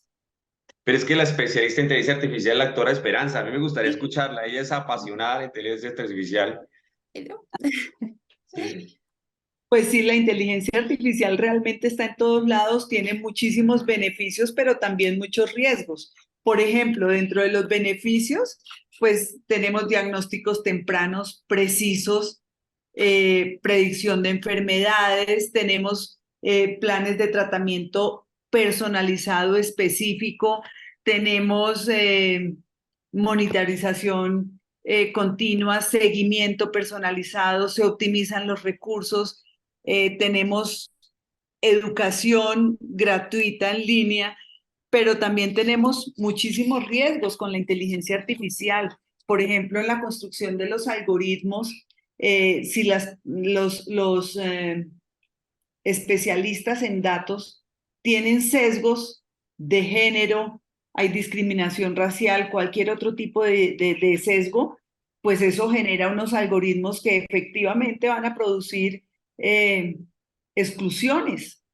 [SPEAKER 4] pero es que la especialista en inteligencia artificial es la doctora Esperanza. A mí me gustaría
[SPEAKER 1] Sí.
[SPEAKER 4] escucharla. Ella es apasionada de la inteligencia artificial.
[SPEAKER 1] Pero,
[SPEAKER 4] Sí.
[SPEAKER 3] Pues sí, la inteligencia artificial realmente está en todos lados, tiene muchísimos beneficios, pero también muchos riesgos. Por ejemplo, dentro de los beneficios, pues tenemos diagnósticos tempranos, precisos, predicción de enfermedades, tenemos planes de tratamiento personalizado específico, tenemos monitorización continua, seguimiento personalizado, se optimizan los recursos, tenemos educación gratuita en línea, pero también tenemos muchísimos riesgos con la inteligencia artificial. Por ejemplo, en la construcción de los algoritmos, si los especialistas en datos tienen sesgos de género, hay discriminación racial, cualquier otro tipo de sesgo, pues eso genera unos algoritmos que efectivamente van a producir exclusiones.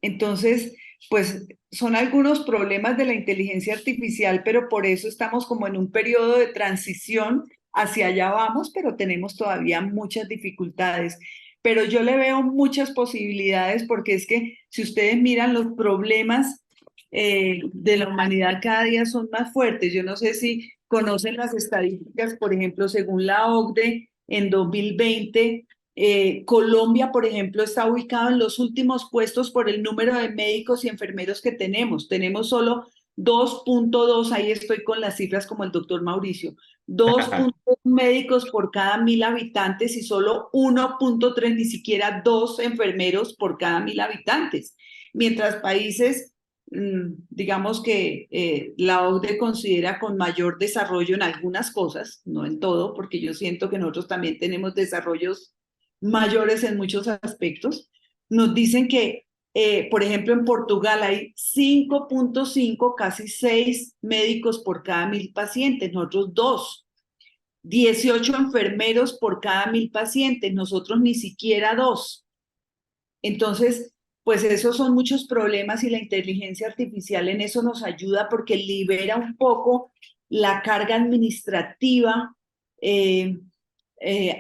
[SPEAKER 3] Entonces, pues son algunos problemas de la inteligencia artificial, pero por eso estamos como en un periodo de transición. Hacia allá vamos, pero tenemos todavía muchas dificultades. Pero yo le veo muchas posibilidades porque es que si ustedes miran los problemas de la humanidad cada día son más fuertes. Yo no sé si conocen las estadísticas, por ejemplo, según la OCDE, en 2020 Colombia, por ejemplo, está ubicado en los últimos puestos por el número de médicos y enfermeros que tenemos. Tenemos solo 2.2, ahí estoy con las cifras como el doctor Mauricio, 2.2 médicos por cada 1.000 habitantes y solo 1.3, ni siquiera 2 enfermeros por cada 1.000 habitantes. Mientras países, digamos que la OCDE considera con mayor desarrollo en algunas cosas, no en todo, porque yo siento que nosotros también tenemos desarrollos mayores en muchos aspectos. Nos dicen que, por ejemplo, en Portugal hay 5.5, casi 6 médicos por cada 1.000 pacientes, nosotros 2. 18 enfermeros por cada 1.000 pacientes, nosotros ni siquiera 2. Entonces, pues esos son muchos problemas y la inteligencia artificial en eso nos ayuda porque libera un poco la carga administrativa,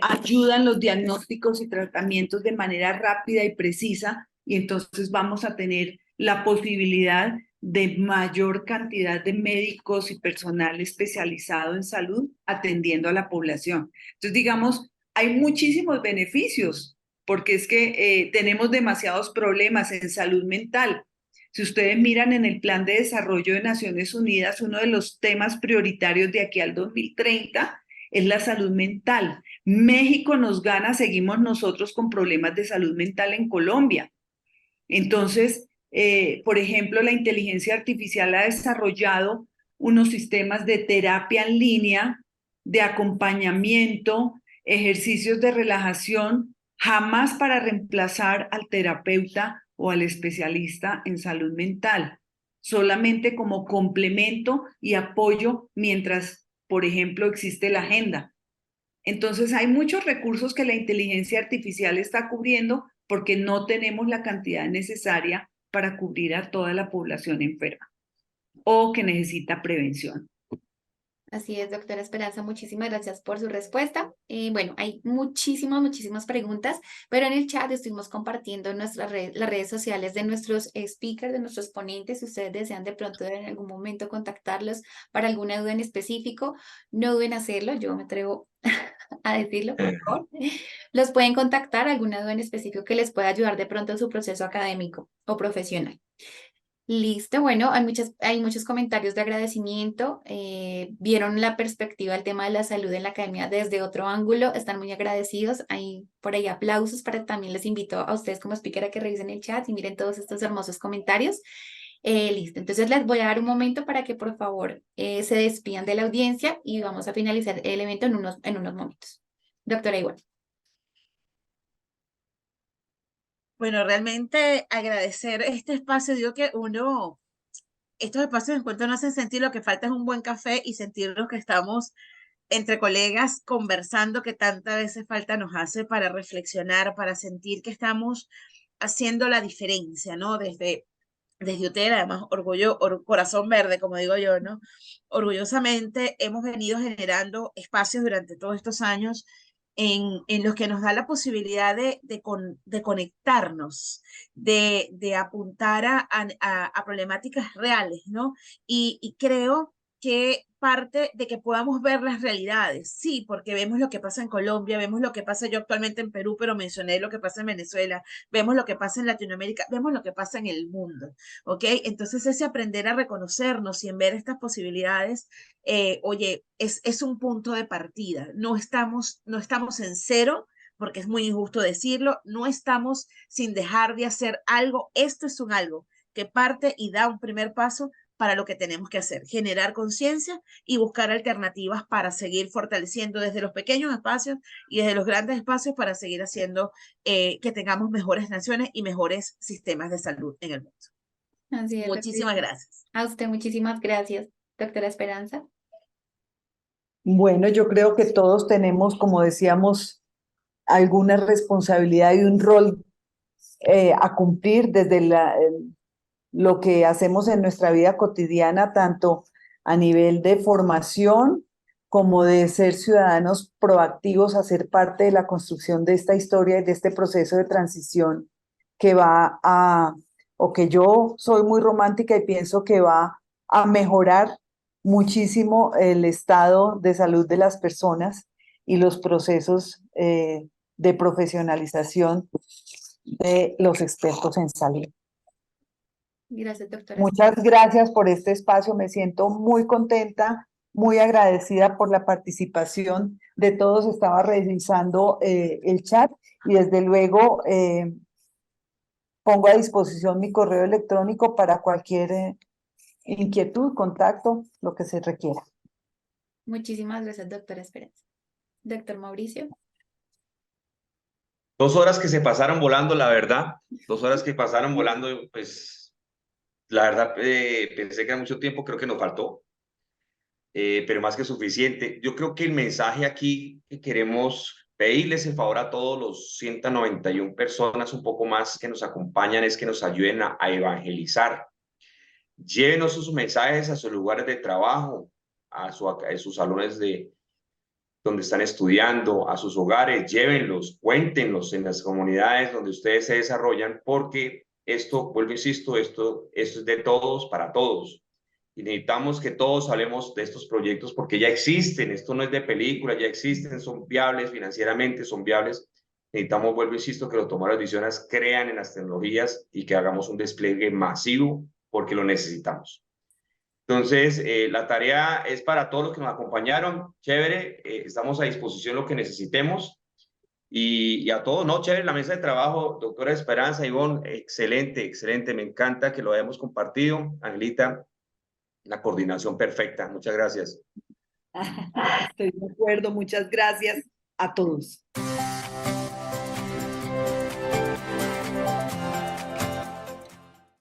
[SPEAKER 3] ayudan los diagnósticos y tratamientos de manera rápida y precisa y entonces vamos a tener la posibilidad de mayor cantidad de médicos y personal especializado en salud atendiendo a la población. Entonces, digamos, hay muchísimos beneficios porque es que tenemos demasiados problemas en salud mental. Si ustedes miran en el Plan de Desarrollo de Naciones Unidas, uno de los temas prioritarios de aquí al 2030 es la salud mental. México nos gana, seguimos nosotros con problemas de salud mental en Colombia. Entonces, por ejemplo, la inteligencia artificial ha desarrollado unos sistemas de terapia en línea, de acompañamiento, ejercicios de relajación, jamás para reemplazar al terapeuta o al especialista en salud mental, solamente como complemento y apoyo mientras, por ejemplo, existe la agenda. Entonces hay muchos recursos que la inteligencia artificial está cubriendo porque no tenemos la cantidad necesaria para cubrir a toda la población enferma o que necesita prevención.
[SPEAKER 1] Así es, doctora Esperanza, muchísimas gracias por su respuesta. Bueno, hay muchísimas preguntas, pero en el chat estuvimos compartiendo las redes sociales de nuestros speakers, de nuestros ponentes. Si ustedes desean de pronto en algún momento contactarlos para alguna duda en específico, no duden hacerlo, yo me atrevo a decirlo, por favor. Los pueden contactar, alguna duda en específico que les pueda ayudar de pronto en su proceso académico o profesional. Listo, bueno, hay muchos comentarios de agradecimiento, vieron la perspectiva del tema de la salud en la academia desde otro ángulo, están muy agradecidos, hay por ahí aplausos para también les invito a ustedes como speaker a que revisen el chat y miren todos estos hermosos comentarios. Listo, entonces les voy a dar un momento para que por favor se despidan de la audiencia y vamos a finalizar el evento en unos momentos. Doctora Igual.
[SPEAKER 2] Bueno, realmente agradecer este espacio. Digo que estos espacios de encuentro no hacen sentir, lo que falta es un buen café y sentirnos que estamos entre colegas conversando, que tantas veces falta nos hace para reflexionar, para sentir que estamos haciendo la diferencia, ¿no? Desde UTEL, además, corazón verde, como digo yo, ¿no? Orgullosamente hemos venido generando espacios durante todos estos años en los que nos da la posibilidad de conectarnos, de apuntar a problemáticas reales, ¿no? Y creo que parte de que podamos ver las realidades, sí, porque vemos lo que pasa en Colombia, vemos lo que pasa yo actualmente en Perú, pero mencioné lo que pasa en Venezuela, vemos lo que pasa en Latinoamérica, vemos lo que pasa en el mundo, ¿ok? Entonces ese aprender a reconocernos y en ver estas posibilidades, oye, es un punto de partida. No estamos en cero, porque es muy injusto decirlo, no estamos sin dejar de hacer algo. Esto es un algo que parte y da un primer paso para lo que tenemos que hacer, generar conciencia y buscar alternativas para seguir fortaleciendo desde los pequeños espacios y desde los grandes espacios para seguir haciendo que tengamos mejores naciones y mejores sistemas de salud en el mundo.
[SPEAKER 1] Así es,
[SPEAKER 2] Muchísimas gracias.
[SPEAKER 1] a usted muchísimas gracias, doctora Esperanza.
[SPEAKER 3] Bueno, yo creo que todos tenemos, como decíamos, alguna responsabilidad y un rol a cumplir desde lo que hacemos en nuestra vida cotidiana, tanto a nivel de formación como de ser ciudadanos proactivos, a ser parte de la construcción de esta historia y de este proceso de transición que o que yo soy muy romántica y pienso que va a mejorar muchísimo el estado de salud de las personas y los procesos de profesionalización de los expertos en salud.
[SPEAKER 1] Gracias, doctora.
[SPEAKER 3] Muchas gracias por este espacio. Me siento muy contenta, muy agradecida por la participación de todos. Estaba revisando el chat y desde luego pongo a disposición mi correo electrónico para cualquier inquietud, contacto, lo que se requiera.
[SPEAKER 1] Muchísimas gracias, doctora Esperanza. Doctor Mauricio.
[SPEAKER 4] 2 horas que se pasaron volando, la verdad. 2 horas que pasaron volando, pues, la verdad, pensé que era mucho tiempo, creo que nos faltó, pero más que suficiente. Yo creo que el mensaje aquí que queremos pedirles el favor a todos los 191 personas, un poco más, que nos acompañan, es que nos ayuden a evangelizar. Llévenos sus mensajes a sus lugares de trabajo, a sus salones donde están estudiando, a sus hogares, llévenlos, cuéntenlos en las comunidades donde ustedes se desarrollan, porque esto, vuelvo, insisto, esto es de todos para todos. Y necesitamos que todos hablemos de estos proyectos porque ya existen, esto no es de película, ya existen, son viables financieramente, son viables. Necesitamos, vuelvo, insisto, que los tomadores de decisiones crean en las tecnologías y que hagamos un despliegue masivo porque lo necesitamos. Entonces, la tarea es para todos los que nos acompañaron. Chévere, estamos a disposición lo que necesitemos. Y a todos, ¿no? Chévere, la mesa de trabajo, doctora Esperanza, Ivonne, excelente, excelente. Me encanta que lo hayamos compartido. Angelita, la coordinación perfecta. Muchas gracias.
[SPEAKER 3] Estoy de acuerdo. Muchas gracias a todos.